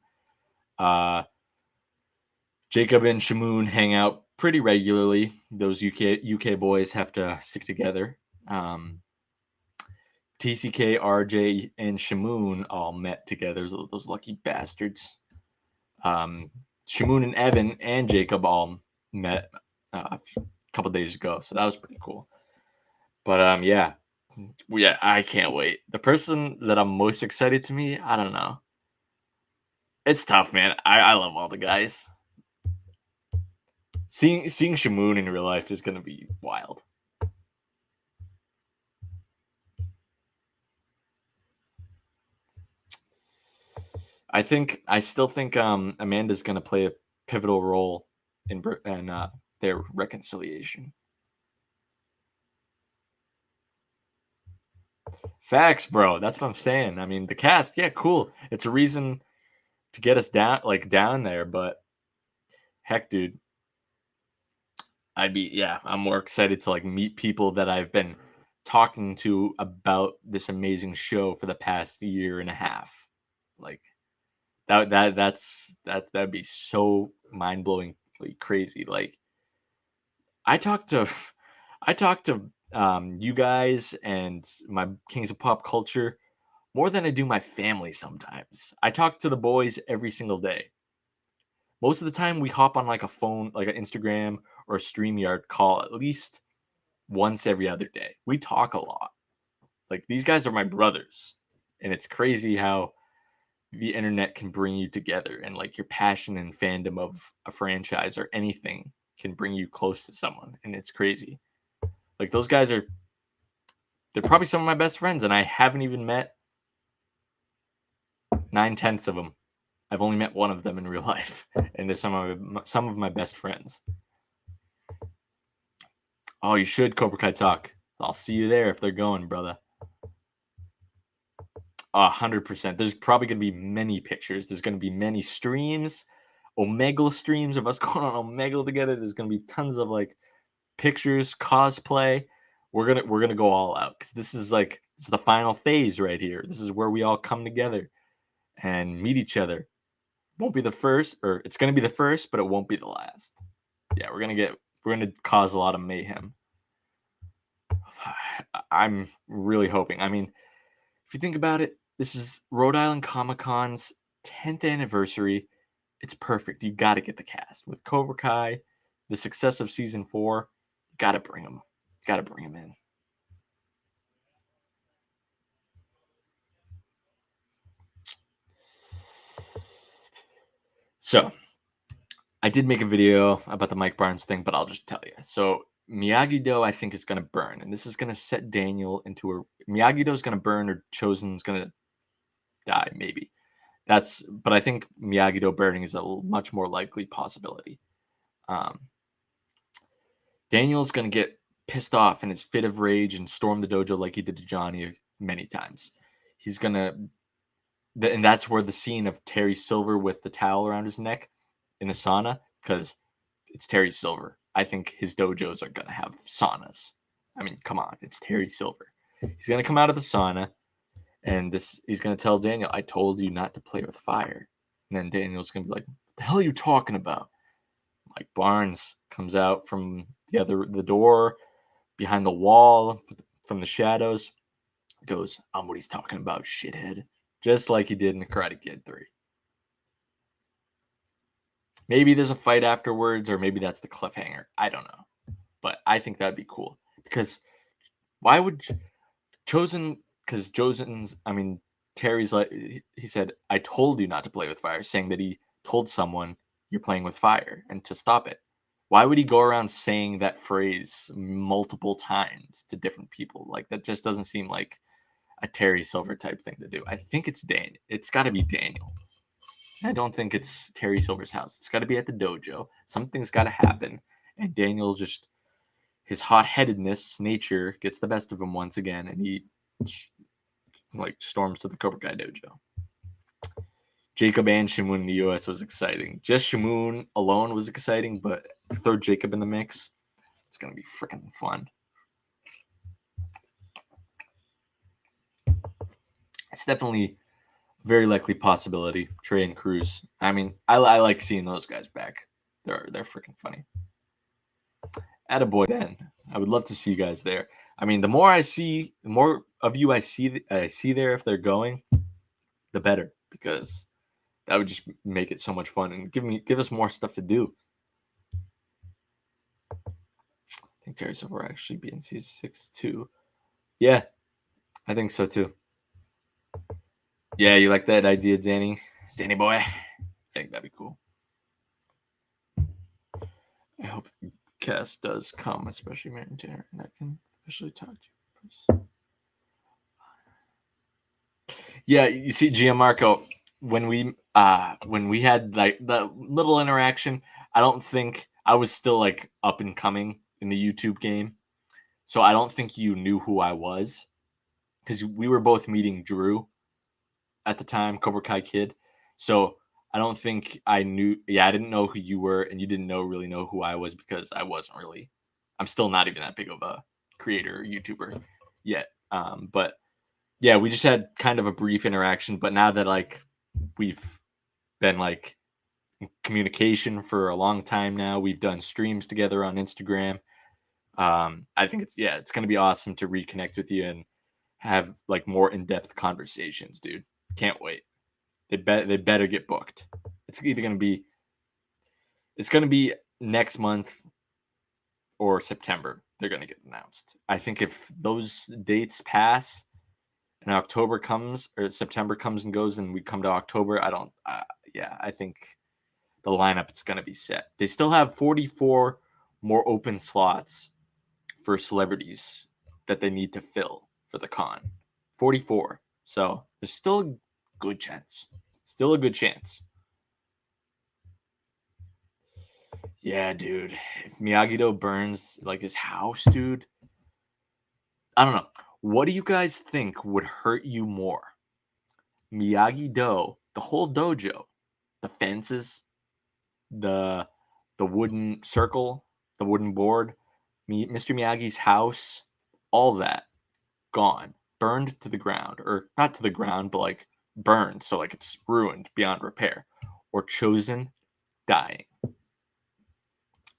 Jacob and Shamoon hang out pretty regularly. Those UK boys have to stick together. TCK, RJ, and Shamoon all met together. Those lucky bastards. Shamoon and Evan and Jacob all met a couple days ago, so that was pretty cool. But yeah, I can't wait. The person that I'm most excited to meet, I don't know. It's tough, man. I love all the guys. Seeing Shamoon in real life is gonna be wild. I still think Amanda's gonna play a pivotal role in their reconciliation. Facts, bro. That's what I'm saying. I mean, the cast, yeah, cool. It's a reason to get us down there, but heck, dude, I'm more excited to like meet people that I've been talking to about this amazing show for the past year and a half. Like that'd be so mind-blowingly crazy. Like I talked to I talked to you guys and my Kings of Pop Culture more than I do my family sometimes. I talk to the boys every single day. Most of the time we hop on like a phone, like an Instagram or a StreamYard call at least once every other day. We talk a lot. Like these guys are my brothers. And it's crazy how the internet can bring you together and like your passion and fandom of a franchise or anything can bring you close to someone. And it's crazy. Like they're probably some of my best friends and I haven't even met 9/10 of them. I've only met one of them in real life, and they're some of my best friends. Oh, you should Cobra Kai talk. I'll see you there if they're going, brother. 100%. There's probably gonna be many pictures. There's gonna be many streams, Omegle streams of us going on Omegle together. There's gonna be tons of like pictures, cosplay. We're gonna go all out because it's the final phase right here. This is where we all come together and meet each other. Won't be the first, or it's gonna be the first, but it won't be the last. Yeah, we're gonna cause a lot of mayhem. I'm really hoping. I mean, if you think about it, this is Rhode Island Comic Con's 10th anniversary. It's perfect. You got to get the cast with Cobra Kai, the success of season 4. You got to bring them. You got to bring them in. So, I did make a video about the Mike Barnes thing, but I'll just tell you. So, Miyagi-Do, I think, is going to burn, and this is going to set Daniel into a Miyagi-Do is going to burn, or Chosen's going to die, maybe. But I think Miyagi-Do burning is a much more likely possibility. Um, Daniel's gonna get pissed off in his fit of rage and storm the dojo like he did to Johnny many times. He's gonna, and that's where the scene of Terry Silver with the towel around his neck in the sauna, because it's Terry Silver. I think his dojos are gonna have saunas. I mean, come on, it's Terry Silver. He's gonna come out of the sauna, and he's gonna tell Daniel, "I told you not to play with fire." And then Daniel's gonna be like, "What the hell are you talking about?" Mike Barnes comes out from the door behind the wall from the shadows. Goes, I'm what he's talking about, shithead. Just like he did in the Karate Kid 3. Maybe there's a fight afterwards, or maybe that's the cliffhanger. I don't know. But I think that'd be cool. Because why would Chosen, because Terry's like, he said, I told you not to play with fire, saying that he told someone you're playing with fire and to stop it. Why would he go around saying that phrase multiple times to different people? Like, that just doesn't seem like a Terry Silver type thing to do. I think it's Dan. It's got to be Daniel. I don't think it's Terry Silver's house. It's got to be at the dojo. Something's got to happen. And Daniel just, his hot-headedness, nature, gets the best of him once again, and he storms to the Cobra Kai dojo. Jacob and Shamoon in the US was exciting. Just Shamoon alone was exciting, but throw Jacob in the mix, it's going to be freaking fun. It's definitely a very likely possibility. Trey and Cruz. I mean, I like seeing those guys back. They're freaking funny. Attaboy, Ben. I would love to see you guys there. I mean, the more of you I see there, if they're going, the better, because that would just make it so much fun and give us more stuff to do. I think Terry Silver will actually be in season 6 too. Yeah, I think so too. Yeah, you like that idea, Danny? Danny boy? I think that'd be cool. I hope the cast does come, especially Mary Tanner, and I can officially talk to you. Yeah, you see, Gianmarco, when we had like the little interaction, I don't think I was still like up and coming in the YouTube game, so I don't think you knew who I was, because we were both meeting Drew at the time, Cobra Kai Kid. So I don't think I knew. Yeah, I didn't know who you were, and you didn't really know who I was, because I wasn't really. I'm still not even that big of a creator or YouTuber yet. But yeah, we just had kind of a brief interaction. But now that like we've been like in communication for a long time now, we've done streams together on Instagram. I think it's gonna be awesome to reconnect with you and have like more in-depth conversations, dude. Can't wait. They better get booked. It's gonna be next month or September. They're gonna get announced. I think if those dates pass and October comes or September comes and goes, and we come to October, I think the lineup is gonna be set. They still have 44 more open slots for celebrities that they need to fill for the con. 44. So there's still a good chance. Still a good chance. Yeah, dude. If Miyagi-Do burns like his house, dude. I don't know. What do you guys think would hurt you more? Miyagi-Do, the whole dojo, the fences, the wooden circle, the wooden board, Mr. Miyagi's house, all that gone, burned to the ground, or not to the ground, but like burned, so like it's ruined beyond repair, or Chosen dying.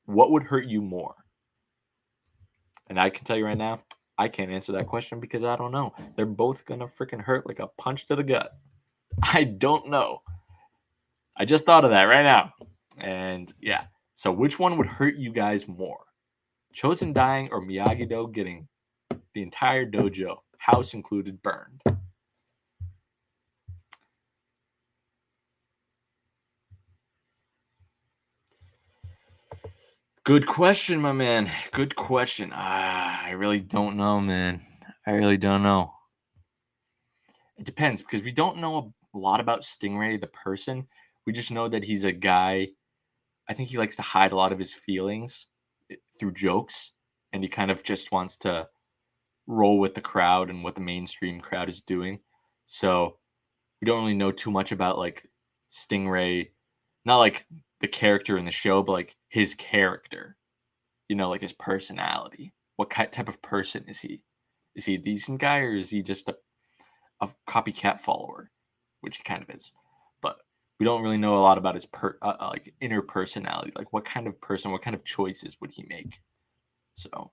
What would hurt you more? And I can tell you right now, I can't answer that question because I don't know. They're both gonna freaking hurt like a punch to the gut. I don't know. I just thought of that right now. And yeah. So which one would hurt you guys more? Chosen dying or Miyagi-Do getting the entire dojo, house included, burned? Good question, my man. Good question. I really don't know, man. I really don't know. It depends, because we don't know a lot about Stingray, the person. We just know that he's a guy. I think he likes to hide a lot of his feelings through jokes, and he kind of just wants to roll with the crowd and what the mainstream crowd is doing. So we don't really know too much about like Stingray, not like the character in the show, but like his character. Like his personality. What type of person is he? Is he a decent guy, or is he just a copycat follower? Which he kind of is. But We don't really know a lot about his like inner personality. Like what kind of person, what kind of choices would he make? So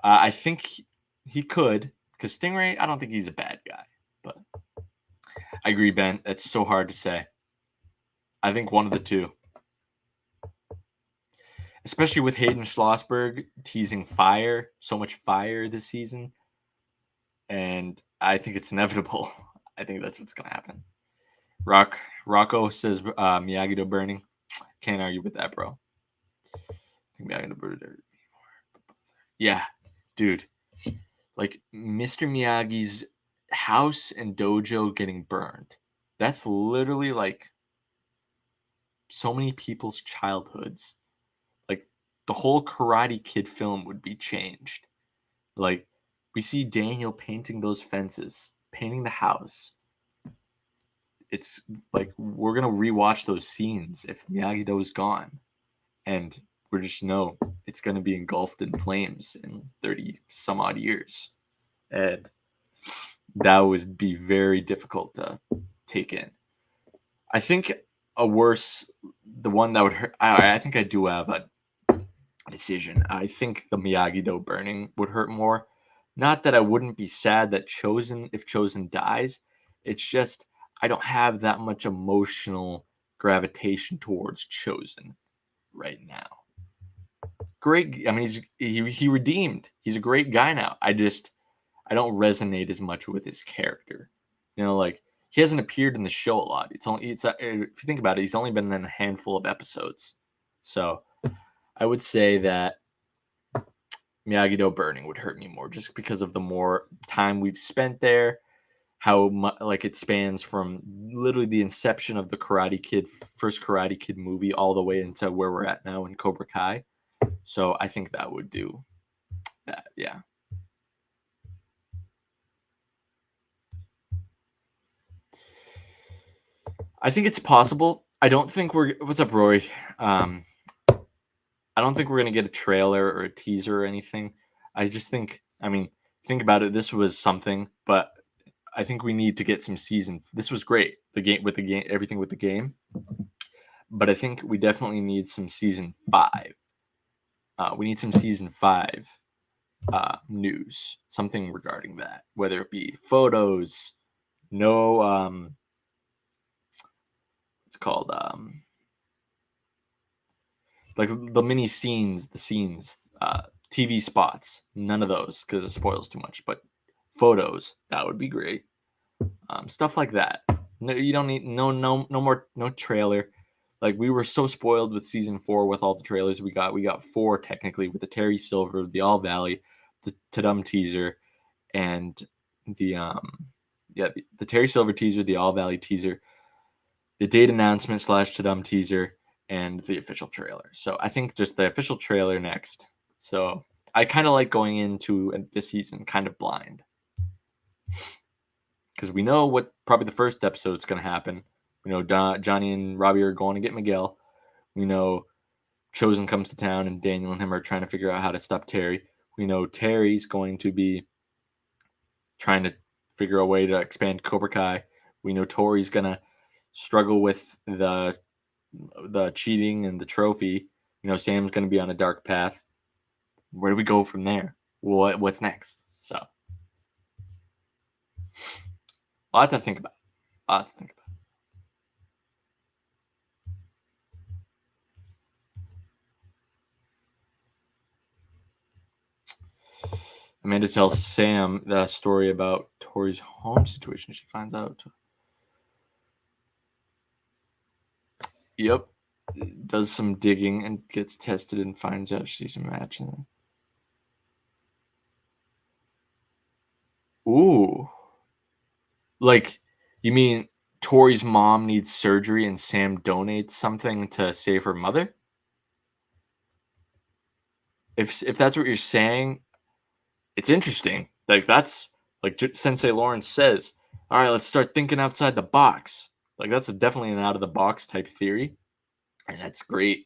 I think he could, because Stingray, I don't think he's a bad guy. But I agree, Ben. It's so hard to say. I think one of the two, especially with Hayden Schlossberg teasing fire, so much fire this season, and I think it's inevitable. I think that's what's gonna happen. Rocco says Miyagi-Do burning. Can't argue with that, bro. I think Miyagi-Do burning. Yeah, dude. Like Mr. Miyagi's house and dojo getting burned. That's literally like so many people's childhoods. Like the whole Karate Kid film would be changed. Like we see Daniel painting those fences, painting the house. It's like we're gonna rewatch those scenes if Miyagi-Do is gone, and we just know it's gonna be engulfed in flames in 30 some odd years, and that would be very difficult to take in. I think the one that would hurt. I think I do have a decision. I think the Miyagi-Do burning would hurt more. Not that I wouldn't be sad that if Chosen dies. It's just I don't have that much emotional gravitation towards Chosen right now. Great. I mean, he redeemed. He's a great guy now. I don't resonate as much with his character. Like he hasn't appeared in the show a lot. If you think about it, he's only been in a handful of episodes. So I would say that Miyagi-Do burning would hurt me more, just because of the more time we've spent there. How much like it spans from literally the inception of the first Karate Kid movie, all the way into where we're at now in Cobra Kai. So I think that would do that. Yeah. I think it's possible. I don't think we're. What's up, Rory? I don't think we're gonna get a trailer or a teaser or anything. I just think. I mean, think about it. This was something, but I think we need to get some season. This was great. Everything with the game. But I think we definitely need some season 5. We need some season 5 news, something regarding that, whether it be photos, no, it's called like the mini scenes, TV spots. None of those because it spoils too much. But photos, that would be great. Stuff like that. No, you don't need no more no trailer. Like we were so spoiled with season 4 with all the trailers we got. We got 4 technically with the Terry Silver, the All Valley, the Tadum teaser, and the the Terry Silver teaser, the All Valley teaser, the date announcement / Tadum teaser, and the official trailer. So I think just the official trailer next. So I kind of like going into this season kind of blind, because we know what probably the first episode is going to happen. We know Johnny and Robbie are going to get Miguel. We know Chosen comes to town and Daniel and him are trying to figure out how to stop Terry. We know Terry's going to be trying to figure a way to expand Cobra Kai. We know Tori's going to struggle with the cheating and the trophy. Sam's going to be on a dark path. Where do we go from there? What's next? So a lot to think about. Amanda tells Sam the story about Tori's home situation. She finds out. Yep. Does some digging and gets tested and finds out she's a match. Ooh. Like, you mean Tori's mom needs surgery and Sam donates something to save her mother? If that's what you're saying, it's interesting. Like that's like Sensei Lawrence says. All right, let's start thinking outside the box. Like that's definitely an out of the box type theory, and that's great.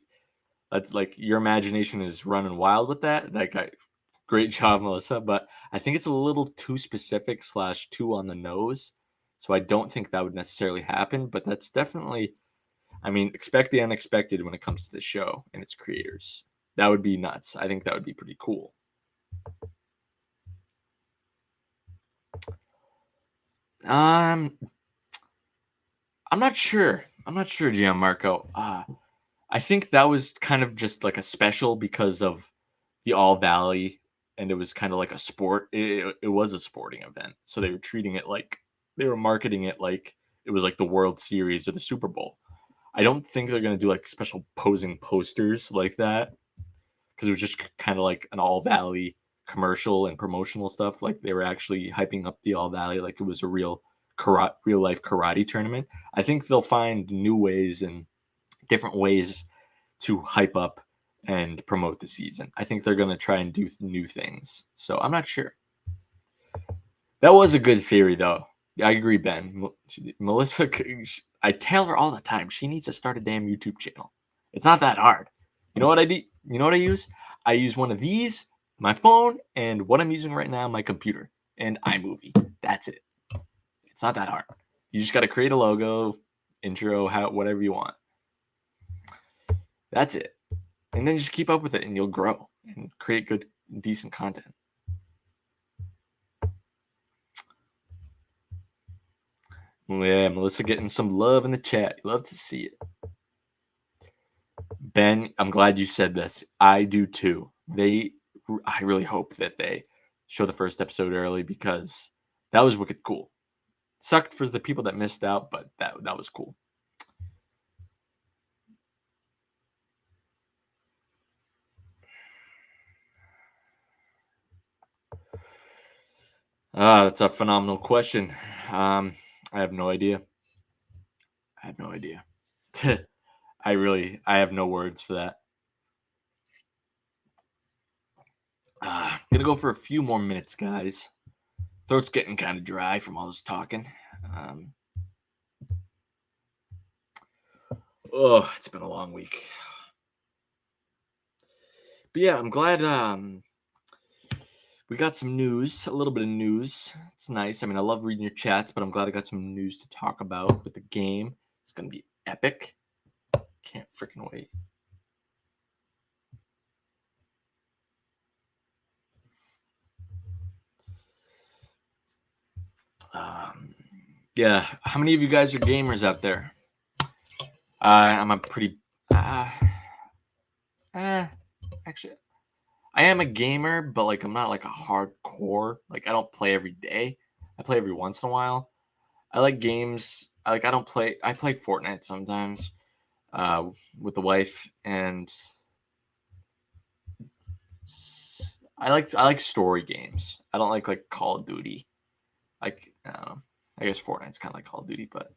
That's like your imagination is running wild with that. Great job, Melissa. But I think it's a little too specific / too on the nose. So I don't think that would necessarily happen. But that's definitely I mean, expect the unexpected when it comes to the show and its creators. That would be nuts. I think that would be pretty cool. Um, I'm not sure. I'm not sure, Gianmarco. I think that was kind of just like a special because of the All Valley, and it was kind of like a sport. It was a sporting event, so they were treating it like they were marketing it like it was like the World Series or the Super Bowl. I don't think they're gonna do like special posing posters like that because it was just kind of like an All Valley commercial and promotional stuff. Like they were actually hyping up the All Valley like it was a real life karate tournament. I think they'll find new ways and different ways to hype up and promote the season. I think they're going to try and do new things. So I'm not sure. That was a good theory, though. I agree, Ben. Melissa, I tell her all the time she needs to start a damn YouTube channel. It's not that hard. You know what I do? You know what I use? I use one of these, my phone, and what I'm using right now, my computer, and iMovie. That's it. It's not that hard. You just got to create a logo, intro, whatever you want. That's it. And then just keep up with it and you'll grow and create good, decent content. Yeah, Melissa getting some love in the chat. Love to see it. Ben, I'm glad you said this. I do too. I really hope that they show the first episode early because that was wicked cool. Sucked for the people that missed out, but that was cool. That's a phenomenal question. I have no idea. I have no idea. I have no words for that. Gonna go for a few more minutes, guys. Throat's getting kind of dry from all this talking. It's been a long week. But yeah, I'm glad we got some news, a little bit of news. It's nice. I mean, I love reading your chats, but I'm glad I got some news to talk about with the game. It's gonna be epic. Can't freaking wait. Yeah, how many of you guys are gamers out there? I'm a pretty. Actually, I am a gamer, but like I'm not like a hardcore. Like I don't play every day. I play every once in a while. I like games. I don't play. I play Fortnite sometimes with the wife, and I like story games. I don't like Call of Duty. Like I don't know. I guess Fortnite's kind of like Call of Duty, but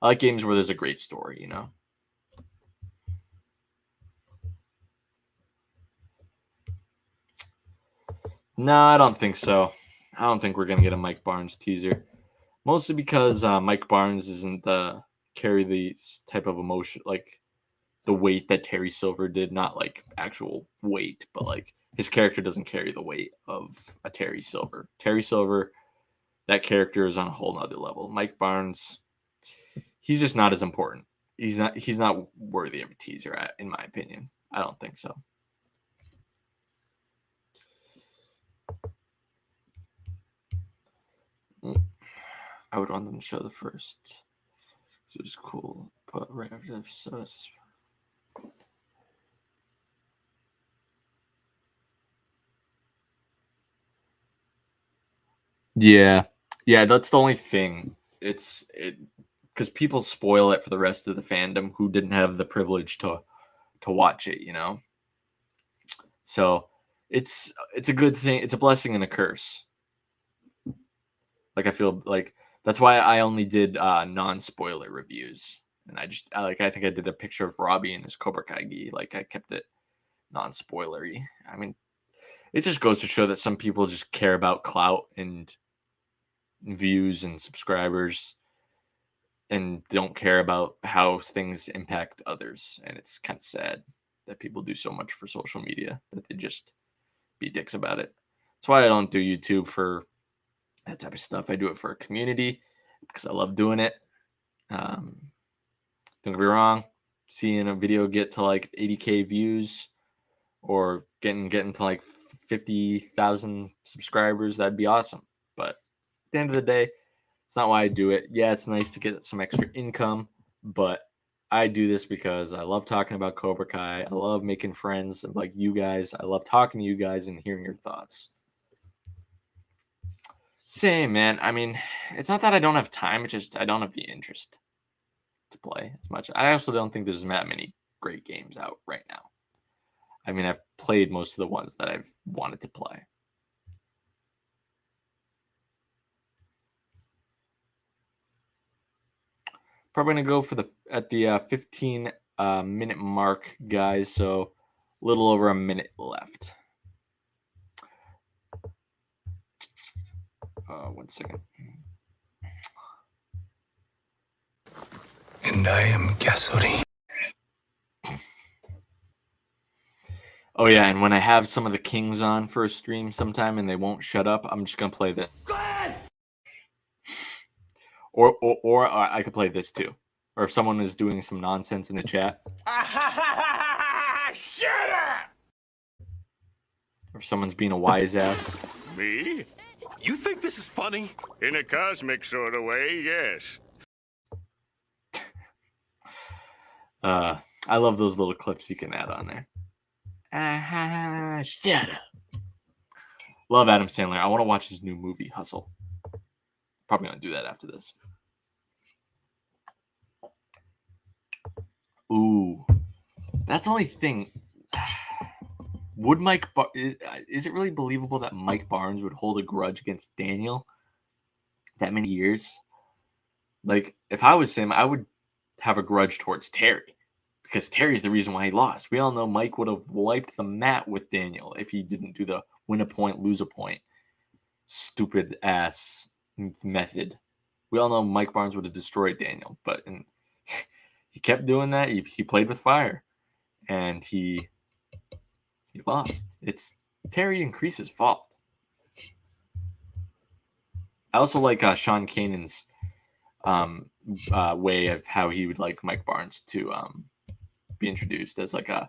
I like games where there's a great story. You know. No, I don't think so. I don't think we're gonna get a Mike Barnes teaser. Mostly because Mike Barnes isn't carry the type of emotion like the weight that Terry Silver did, not like actual weight, but like his character doesn't carry the weight of a Terry Silver. Terry Silver, that character is on a whole nother level. Mike Barnes, he's just not as important. He's not worthy of a teaser, in my opinion. I don't think so. I would want them to show the first. So it's cool. But right after that, so yeah, yeah, that's the only thing. It because people spoil it for the rest of the fandom who didn't have the privilege to watch it. You know, so it's a good thing. It's a blessing and a curse. Like I feel like that's why I only did non-spoiler reviews, and I think I did a picture of Robbie and his Cobra Kai gi. Like I kept it non-spoilery. I mean, it just goes to show that some people just care about clout and views and subscribers and don't care about how things impact others. And it's kind of sad that people do so much for social media that they just be dicks about it. That's why I don't do YouTube for that type of stuff. I do it for a community because I love doing it. Don't get me wrong. seeing a video get to like 80K views or getting to like 50,000 subscribers, that'd be awesome. But at the end of the day, it's not why I do it. Yeah, it's nice to get some extra income, but I do this because I love talking about Cobra Kai. I love making friends like you guys. I love talking to you guys and hearing your thoughts. Same, man. I mean, it's not that I don't have time, it's just I don't have the interest to play as much. I also don't think there's that many great games out right now. I mean, I've played most of the ones that I've wanted to play. Probably gonna go for the 15 minute mark, guys. So a little over a minute left. 1 second. And I am gasoline. Oh yeah, and when I have some of the kings on for a stream sometime and they won't shut up, I'm just gonna play this. Or I could play this too. Or if someone is doing some nonsense in the chat. Shut up! Or if someone's being a wise ass. Me? You think this is funny? In a cosmic sort of way, yes. I love those little clips you can add on there. Shut up. Love Adam Sandler. I want to watch his new movie, Hustle. Probably gonna do that after this. Ooh, that's the only thing. Would is it really believable that Mike Barnes would hold a grudge against Daniel that many years? Like, if I was him, I would have a grudge towards Terry because Terry's the reason why he lost. We all know Mike would have wiped the mat with Daniel if he didn't do the win a point, lose a point, stupid ass method. We all know Mike Barnes would have destroyed Daniel, but he kept doing that. He played with fire, and he lost. It's Terry and Kreese's fault. I also like Sean Kanan's way of how he would like Mike Barnes to be introduced as like an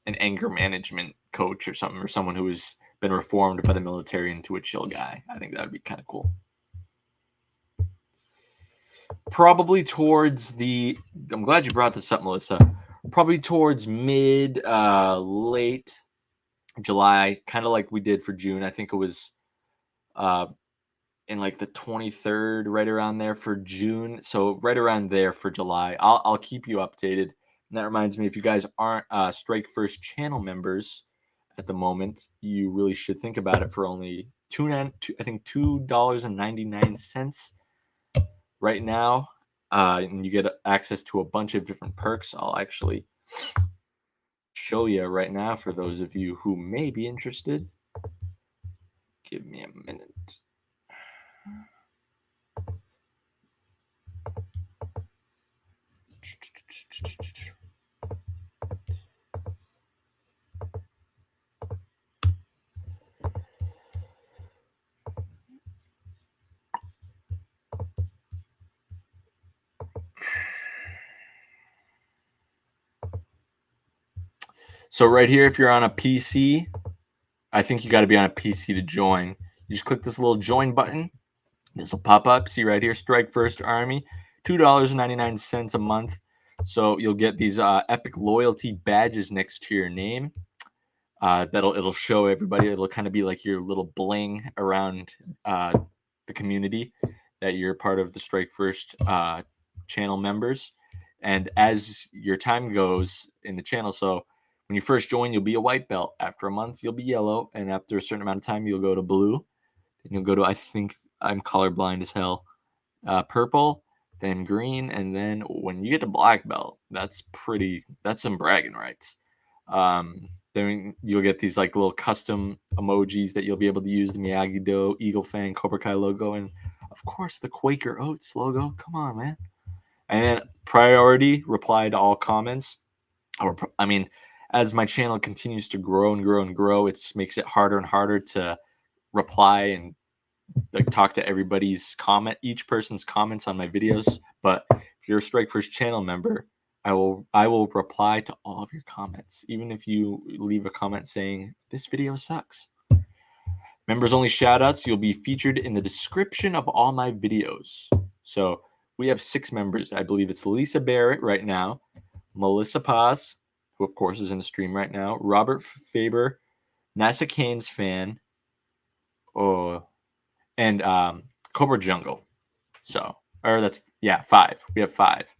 anger management coach or something, or someone who has been reformed by the military into a chill guy. I think that would be kind of cool. Probably towards I'm glad you brought this up, Melissa. Probably towards late July, kind of like we did for June. I think it was in like the 23rd, right around there for June. So right around there for July. I'll keep you updated. And that reminds me, if you guys aren't Strike First channel members at the moment, you really should think about it for only $2.99 right now. And you get access to a bunch of different perks. I'll actually show you right now for those of you who may be interested. Give me a minute. So right here, if you're on a PC, I think you got to be on a PC to join. You just click this little join button. This will pop up. See right here, Strike First Army, $2.99 a month. So you'll get these epic loyalty badges next to your name. It'll show everybody. It'll kind of be like your little bling around the community that you're part of the Strike First channel members. And as your time goes in the channel, so when you first join, you'll be a white belt. After a month, you'll be yellow, and after a certain amount of time, you'll go to blue. Then you'll go to, I think I'm colorblind as hell, purple, then green, and then when you get to black belt, that's some bragging rights. Then you'll get these like little custom emojis that you'll be able to use, the Miyagi-Do, Eagle Fang, Cobra Kai logo, and of course the Quaker Oats logo. Come on, man. And then priority reply to all comments. As my channel continues to grow and grow and grow, it makes it harder and harder to reply and like talk to each person's comments on my videos. But if you're a Strike First channel member, I will reply to all of your comments, even if you leave a comment saying this video sucks. Members only shoutouts. You'll be featured in the description of all my videos. So we have 6 members. I believe it's Lisa Barrett right now, Melissa Paz, who of course is in the stream right now, Robert Faber, NASA Canes fan, and Cobra Jungle. So, or that's, yeah, 5. We have 5.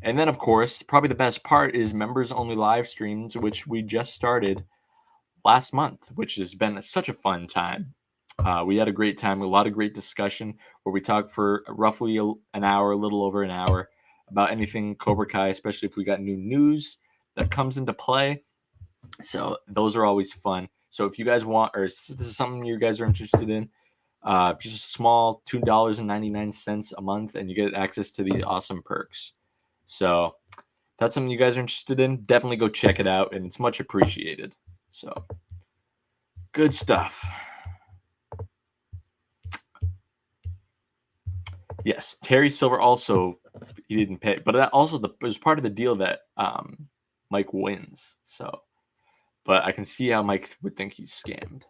And then, of course, probably the best part is members only live streams, which we just started last month, which has been such a fun time. We had a great time, a lot of great discussion where we talked for roughly an hour, a little over an hour, about anything Cobra Kai, especially if we got new news that comes into play. So those are always fun. So if you guys want, or this is something you guys are interested in, just a small $2.99 a month, and you get access to these awesome perks. So if that's something you guys are interested in, definitely go check it out, and it's much appreciated. So good stuff. Yes, Terry Silver also, he didn't pay, but that also it was part of the deal that Mike wins. So, but I can see how Mike would think he's scammed.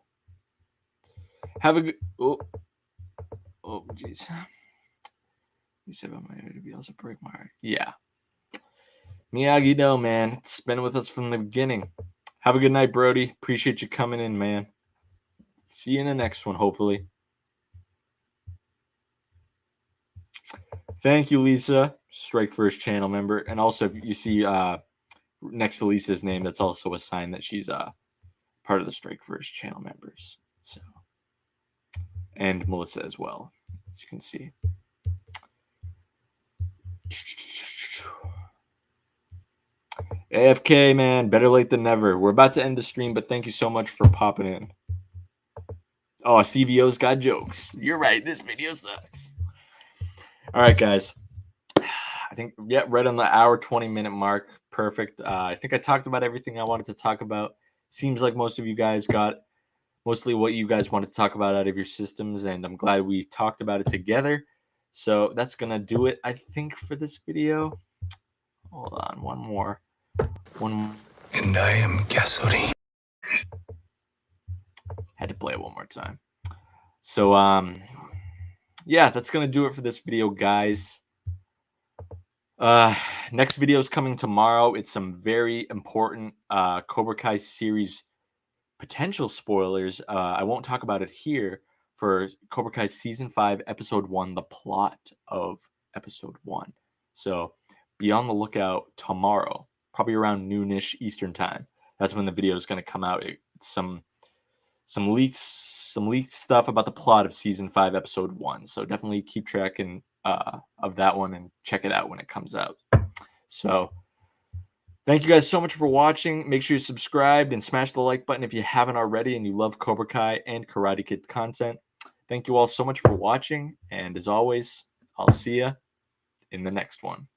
Have a good. Oh, jeez. You said about my to be also break my heart. Yeah. Miyagi-Do, man. It's been with us from the beginning. Have a good night, Brody. Appreciate you coming in, man. See you in the next one, hopefully. Thank you, Lisa. Strike First channel member. And also, if you see next to Lisa's name, that's also a sign that she's part of the Strike First channel members. So, and Melissa as well, as you can see. AFK, man, better late than never. We're about to end the stream, but thank you so much for popping in. Oh, CVO's got jokes. You're right. This video sucks. All right, guys. I think, yeah, right on the hour, 20-minute mark. Perfect. I think I talked about everything I wanted to talk about. Seems like most of you guys got mostly what you guys wanted to talk about out of your systems, and I'm glad we talked about it together. So that's going to do it, I think, for this video. Hold on, one more. And I am gasoline. Had to play it one more time. So, yeah, that's going to do it for this video, guys. Next video is coming tomorrow. It's some very important Cobra Kai series potential spoilers. I won't talk about it here for Cobra Kai Season 5, Episode 1, the plot of Episode 1. So be on the lookout tomorrow, probably around noonish Eastern time. That's when the video is going to come out. It's some leaked stuff about the plot of Season 5, Episode 1. So definitely keep tracking of that one and check it out when it comes out. So thank you guys so much for watching. Make sure you subscribe and smash the like button if you haven't already and you love Cobra Kai and Karate Kid content. Thank you all so much for watching. And as always, I'll see you in the next one.